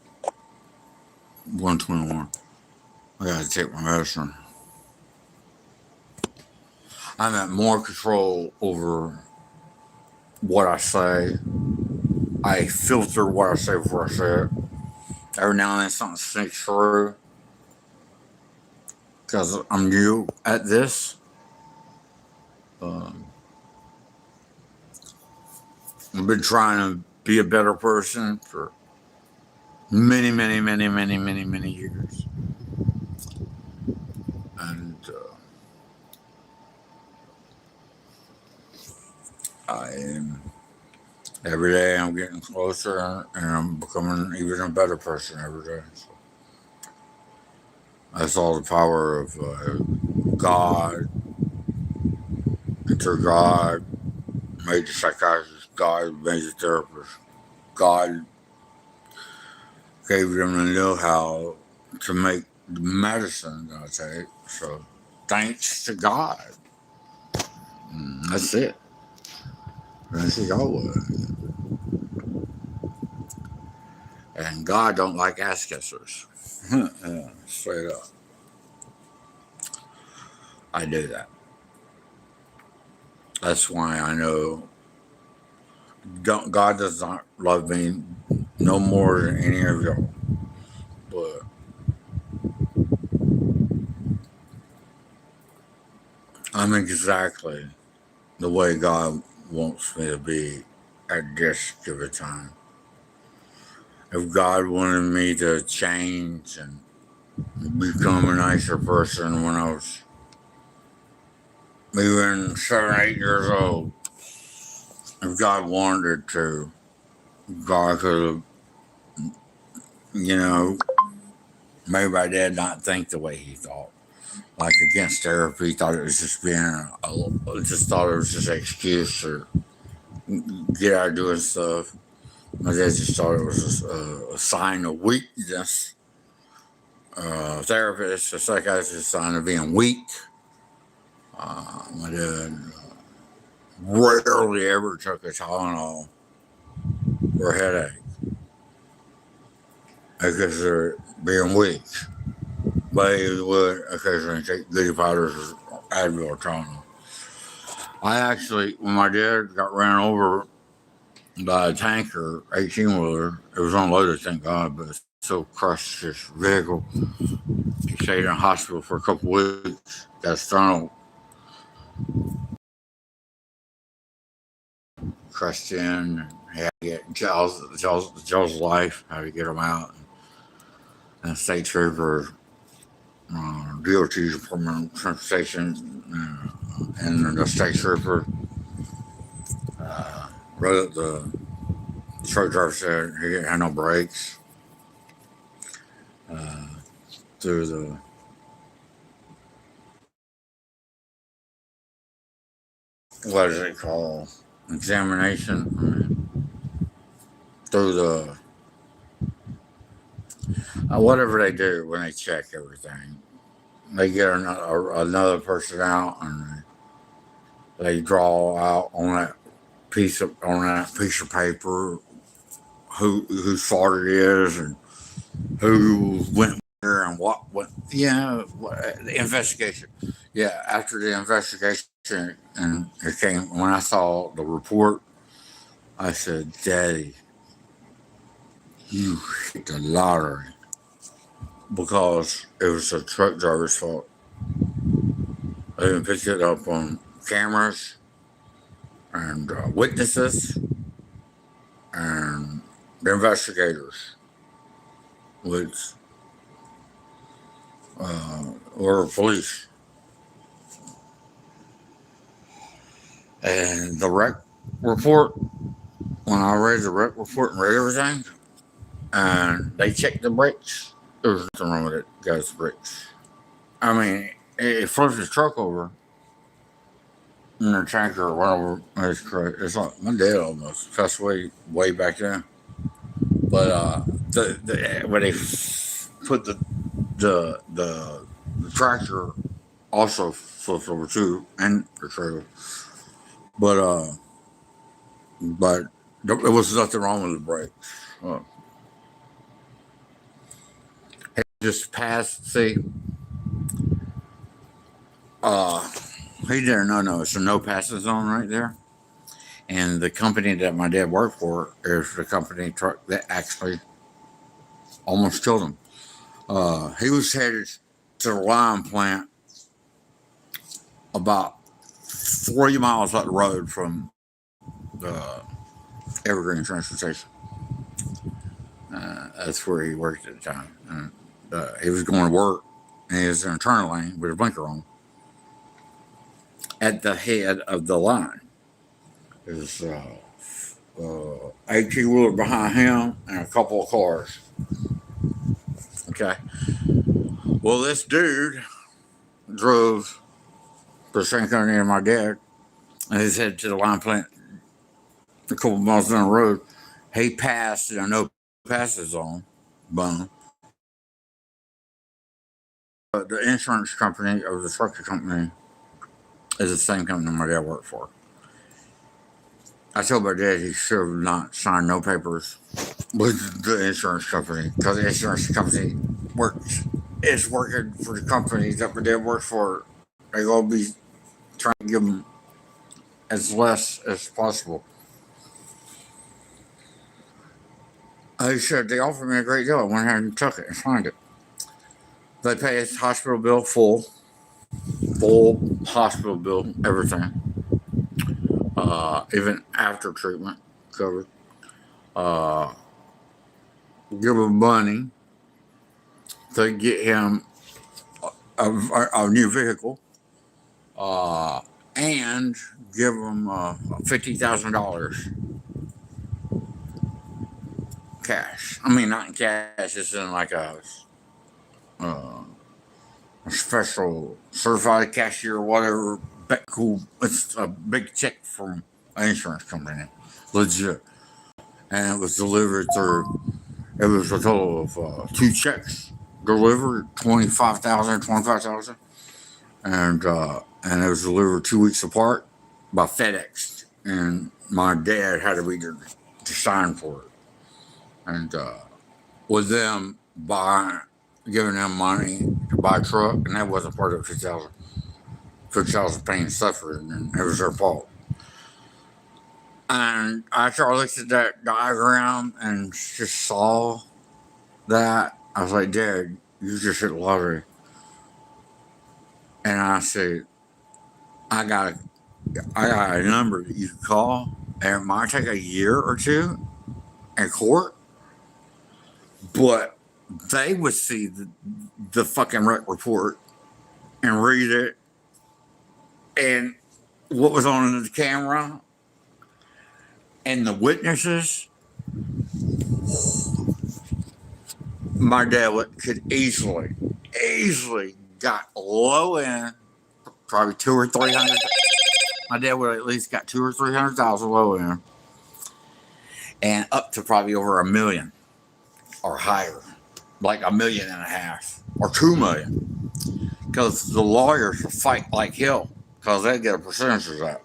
121. I gotta take my medicine. I'm at more control over what I say. I filter what I say before I say it. Every now and then something sneaks through because I'm new at this. Um, I've been trying to be a better person for many, many, many, many, many, many years. And I am, every day I'm getting closer and I'm becoming even a better person every day. So that's all the power of God, enter God, made the psychiatrist, God made the therapist, God gave them the know-how to make the medicine that I take. So thanks to God. That's it. That's it all was. And God don't like ass kissers. Yeah, straight up. I do that. That's why I know God does not love me no more than any of y'all. But I'm exactly the way God wants me to be at this given time. If God wanted me to change and become a nicer person when I was even 7, 8 years old, if God wanted to, God could have, you know, maybe my dad not think the way he thought. Like against therapy, he thought it was just just thought it was just an excuse or get out of doing stuff. My dad just thought it was just a sign of weakness. Therapist, a psychiatrist, a sign of being weak. My dad rarely ever took a Tylenol for a headache because they're being weak. But he would occasionally take goody powders, Advil, or Tylenol. I actually, when my dad got ran over by a tanker, 18 wheeler, it was unloaded, thank God, but it still crushed his vehicle. He stayed in a hospital for a couple weeks. Got sternal crushed in. He had to get Joe's life, how to get him out. And the state trooper, DOT's permanent transportation, and the state trooper wrote up the truck driver said he didn't have no brakes. Through the what is it called? Examination. Through the whatever they do when they check everything, they get another person out and they draw out on that piece of paper whose fault it is and who went there and what the investigation. Yeah, after the investigation and it came when I saw the report, I said, "Daddy, you hit the lottery." Because it was the truck driver's fault. They even picked it up on cameras and witnesses and the investigators, which were police. And the wreck report, when I read the wreck report and read everything, and they checked the brakes, there was nothing wrong with it, guys' brakes. I mean, it flipped the truck over, and the tanker went over. It's crazy. It's like my dad almost passed away way back then. But when they put the tractor also flipped over too, and the trailer. But there was nothing wrong with the brakes. It just passed. See, he didn't know. No, it's a no passing zone right there. And the company that my dad worked for is the company truck that actually almost killed him. He was headed to the lime plant about 40 miles up the road from the Evergreen Transportation. That's where he worked at the time. And, he was going to work, and he was in a turn lane with a blinker on at the head of the line. There's 18-wheeler behind him and a couple of cars. Okay. Well, this dude drove the same company as my dad, and he's headed to the lime plant a couple miles down the road. He passed in a no passes zone. Boom. The insurance company or the trucker company is the same company my dad worked for. I told my dad he should have not signed no papers with the insurance company because the insurance company is working for the company that my dad works for. They're going to be trying to give them as less as possible. He said they offered me a great deal. I went ahead and took it and signed it. They pay his hospital bill full hospital bill, everything. Even after treatment covered. Give him money to get him a new vehicle, and give him $50,000 cash. I mean, not in cash. It's in like a special certified cashier or whatever. Cool. It's a big check from an insurance company, legit. And it was delivered through. It was a total of 2 checks delivered, $25,000, and it was delivered 2 weeks apart by FedEx, and my dad had to be there to sign for it. And with them giving them money to buy a truck, and that wasn't part of 5000. 5000 pain and suffering, and it was their fault. And after I looked at that diagram and just saw that, I was like, Dad, you just hit the lottery. And I said, I got a number that you can call, and it might take a year or two in court, but they would see the fucking wreck report and read it, and what was on the camera and the witnesses. My dad could easily got low end, probably 200 or 300. My dad would have at least got 200 or 300,000 low end, and up to probably over $1 million or higher, like $1.5 million or $2 million, because the lawyers will fight like hell because they get a percentage of that.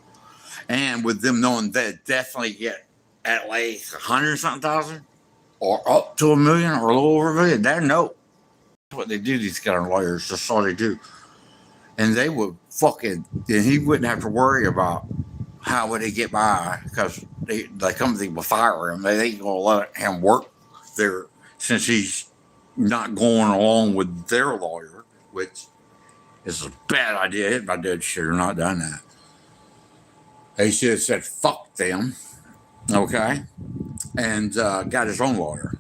And with them knowing they definitely get at least 100 something thousand or up to $1 million or a little over $1 million, they know what they do. These kind of lawyers, that's all they do. And they would and he wouldn't have to worry about how would he get by, because the company will fire him. They ain't gonna let him work there since he's not going along with their lawyer, which is a bad idea. My dad should have not done that. He should have said fuck them, okay, and got his own lawyer.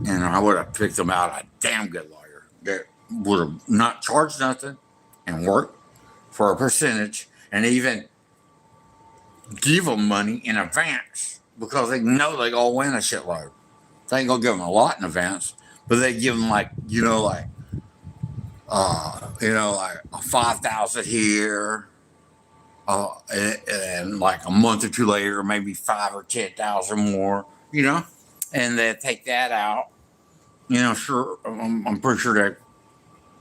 And I would have picked him out a damn good lawyer that would have not charged nothing and worked for a percentage, and even give them money in advance, because they know they gonna win a shitload. They ain't gonna give them a lot in advance, but they give them like 5,000 here, and like a month or two later, maybe 5,000 or 10,000 more, and they take that out. Sure, I'm pretty sure that,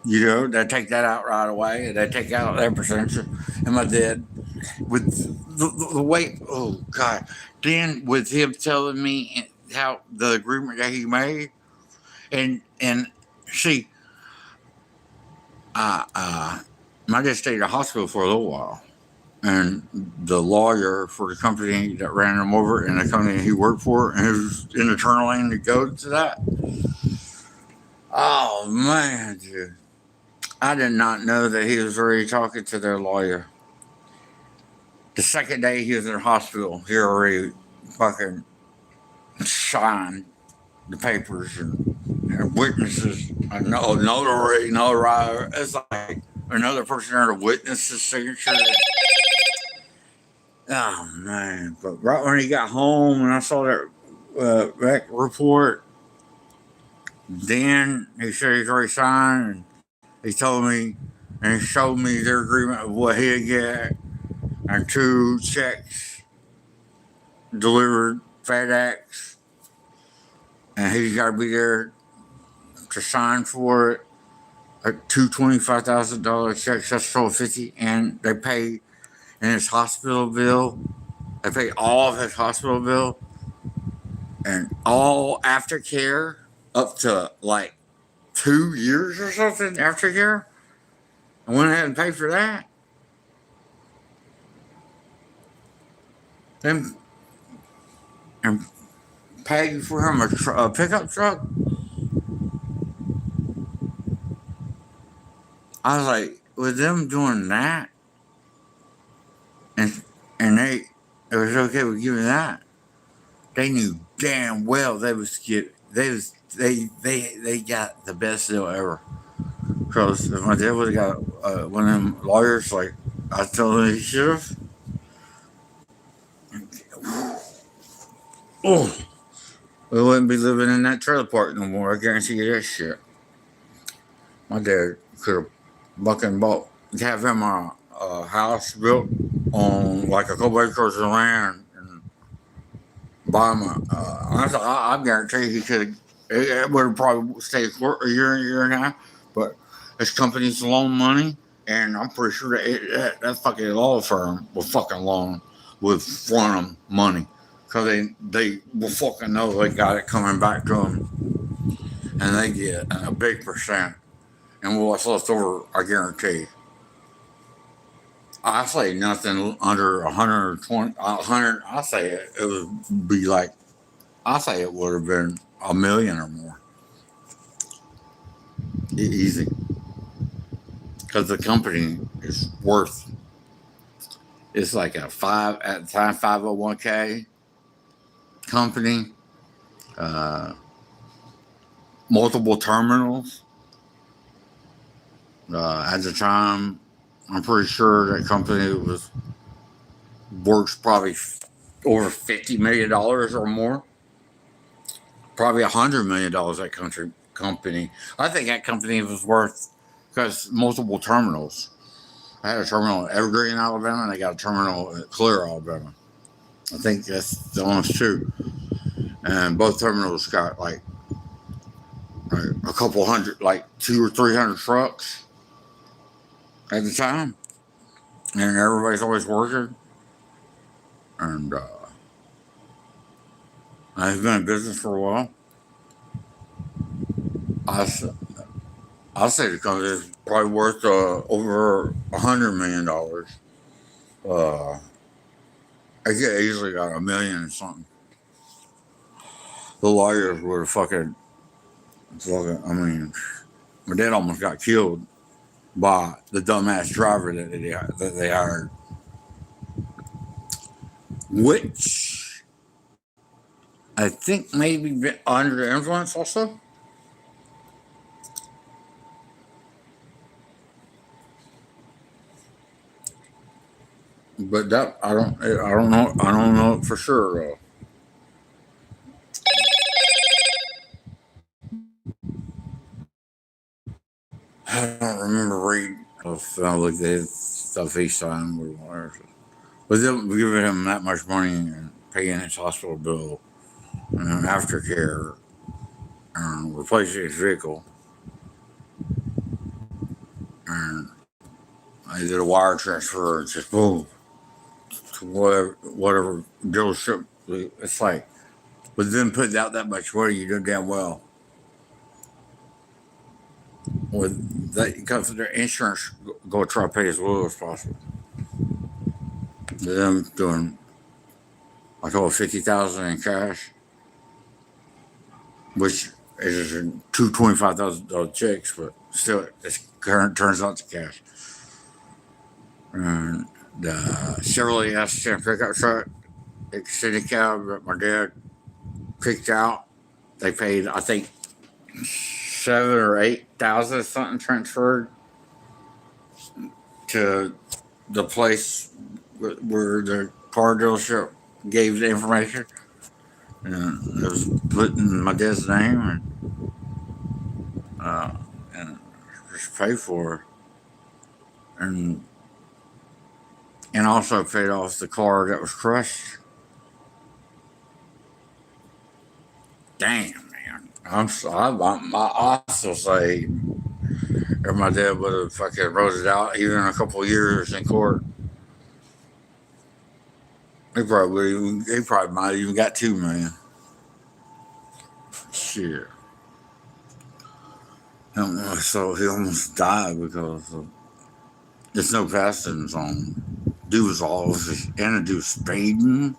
they take that out right away, and they take out their percentage. And my dad, with the way, oh God, then with him telling me how the agreement that he made, and see, my dad stayed in the hospital for a little while, and the lawyer for the company that ran him over and the company he worked for, and he was in the turn lane to go to that. Oh man, dude. I did not know that he was already talking to their lawyer. The second day he was in the hospital, he already fucking signed the papers and witnesses. Notary. It's like another person there to witness his signature. Oh man! But right when he got home and I saw that wreck report, then he said he's already signed. And he told me, and he showed me their agreement of what he'd get, and 2 checks delivered FedEx, and he's got to be there to sign for it. 2 $25,000 checks, that's $1,250, and they pay in his hospital bill. They pay all of his hospital bill and all aftercare up to like 2 years or something aftercare. I went ahead and paid for that. Then and paid for him a pickup truck. I was like, with them doing that, and it was okay with giving that, they knew damn well they got the best deal ever. Because if my dad would have got one of them lawyers, like I told him he should have, oh, we wouldn't be living in that trailer park no more. I guarantee you that shit. My dad could have fucking have him a house built on like a couple acres of land and buy him I guarantee he could have. It would have probably stayed for a year and a half, but his company's loan money, And I'm pretty sure that fucking law firm will fucking loan with front them money because they will fucking know they got it coming back to them, and they get a big percent. And what's left over, I guarantee. I say nothing under 120, 100. I say it would be like, I say it would have been a million or more. Easy. Because the company is worth, it's like a at the time, 501k company, uh, multiple terminals. At the time, I'm pretty sure that company was worth probably over $50 million or more. Probably $100 million, that company. I think that company was worth, because multiple terminals. I had a terminal in Evergreen, Alabama, and they got a terminal at Clear, Alabama. I think that's the only two. And both terminals got like a couple hundred, like 200 or 300 trucks at the time. And everybody's always working. And I've been in business for a while. I say the company is probably worth over $100 million. I get easily got $1 million and something. The lawyers would have fucking. I mean, my dad almost got killed by the dumbass driver that they hired, which I think maybe under the influence also. But that I don't know. I don't know it for sure. I don't remember reading like the stuff he signed or whatever. But them giving him that much money and paying his hospital bill and aftercare and replacing his vehicle, and I did a wire transfer and just boom to whatever dealership. It's like, but then putting out that much money, you do damn well with that, because their insurance go try to pay as little as possible. Them doing, I told 50,000 in cash, which is two $25,000 checks, but still, it's current turns out to cash. And the Chevrolet S10 pickup truck, extended cab that my dad picked out, they paid, I think, 7 or 8 thousand something transferred to the place where the car dealership gave the information. And it was put in my dad's name and just paid for, and also paid off the car that was crushed. Damn, man. I still say if my dad would have fucking wrote it out even a couple of years in court, he probably might have even got 2 million. Shit. So he almost died because of, there's no passing zone. Dude was all, and the dude was speeding.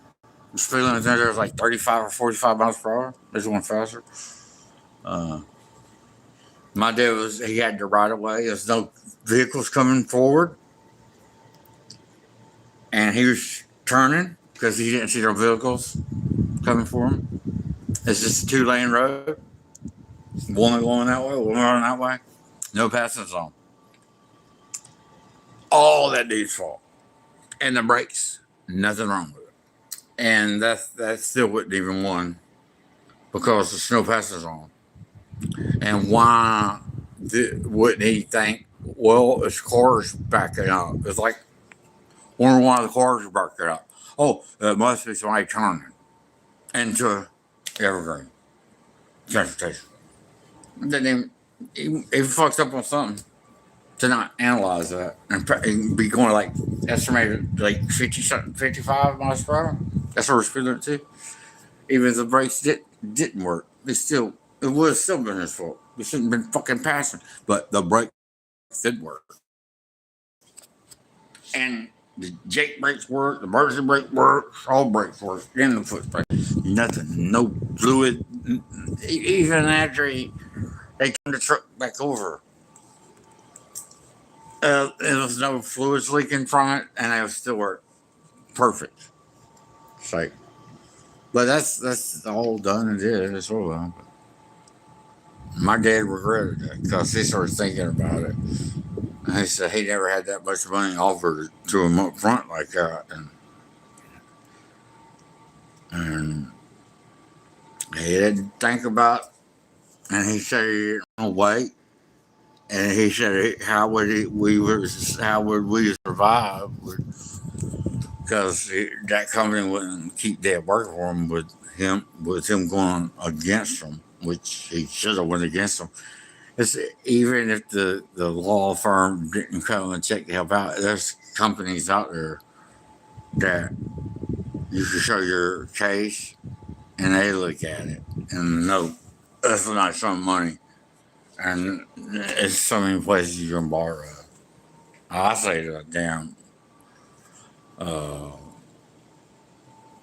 The speed limit there was like 35 or 45 miles per hour. There's one faster. My dad he had the right of way. There's no vehicles coming forward. And he was turning because he didn't see no vehicles coming for him. It's just a 2-lane road. One going that way, one going that way. No passing zone. All that dude's fault. And the brakes, nothing wrong with it. And that still wouldn't even won because there's no passing zone. And why wouldn't he think, well, his car's backing up? It's like one of the cars is backing up. Oh, it must be somebody turning into Evergreen Transportation. Then he fucks up on something. to not analyze that and be going like estimated like 50 something, 55 miles per hour. That's where we're speeding it to. Even if the brakes didn't work, it would have still been his fault. We shouldn't have been fucking passing. But the brakes did work. And the Jake brakes work, the emergency brake works, all brakes work, and the foot brake. Nothing, no fluid. Even after they turned the truck back over, there was no fluids leaking from it, and it was still work perfect. It's like, but that's all done and did. It's over. My dad regretted it because he started thinking about it. And he said he never had that much money offered to him up front like that. And he didn't think about, and he said he didn't wait. And he said, how would we survive? Because that company wouldn't keep that working for him with him going against them, which he should have went against them. It's, even if the law firm didn't come and check to help out, there's companies out there that you can show your case and they look at it and no, that's not some money. And it's so many places you can borrow. I say that damn, it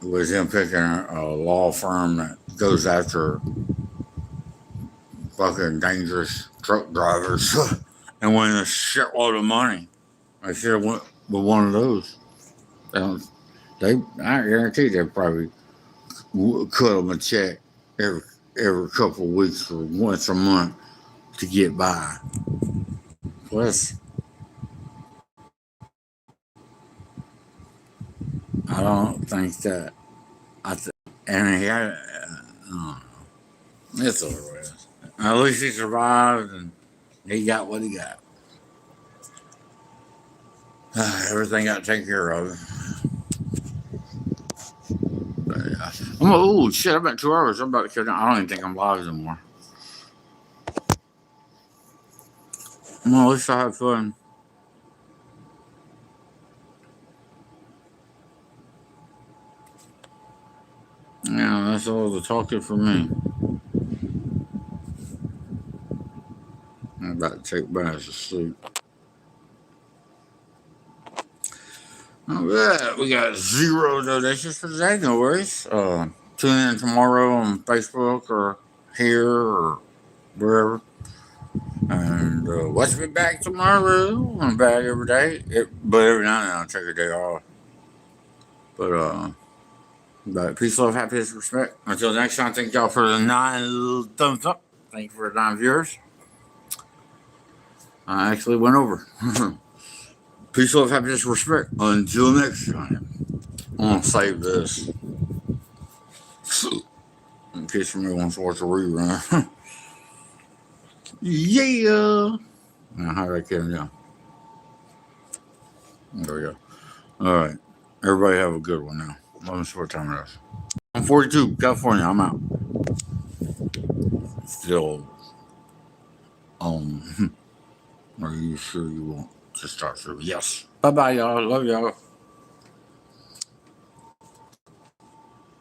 was him picking a law firm that goes after fucking dangerous truck drivers and win a shitload of money. I should have went with one of those. I guarantee they probably cut them a check every couple of weeks or once a month to get by. Plus, I don't think that. And he had. It's over with. At least he survived and he got what he got. Everything got taken care of. But, oh shit! I've been 2 hours. I'm about to kill down. I don't even think I'm live anymore. Well, at least I had fun. Yeah, that's all the talking for me. I'm about to take baths to sleep. All right, we got 0 donations for today. No worries. Tune in tomorrow on Facebook or here or wherever. And watch me back tomorrow. I'm back every day. But every now and then I'll take a day off. But peace, love, happiness, respect. Until next time, thank y'all for the 9 thumbs up. Thank you for the 9 viewers. I actually went over. Peace, love, happiness, respect. Until next time. I'm going to save this. In case somebody wants to watch a rerun. Yeah. Now, how do I get it down? There we go. All right. Everybody have a good one now. Let me see what time it is. I'm 42, California. I'm out. Still. Are you sure you won't just start through? Yes. Bye bye, y'all. Love y'all.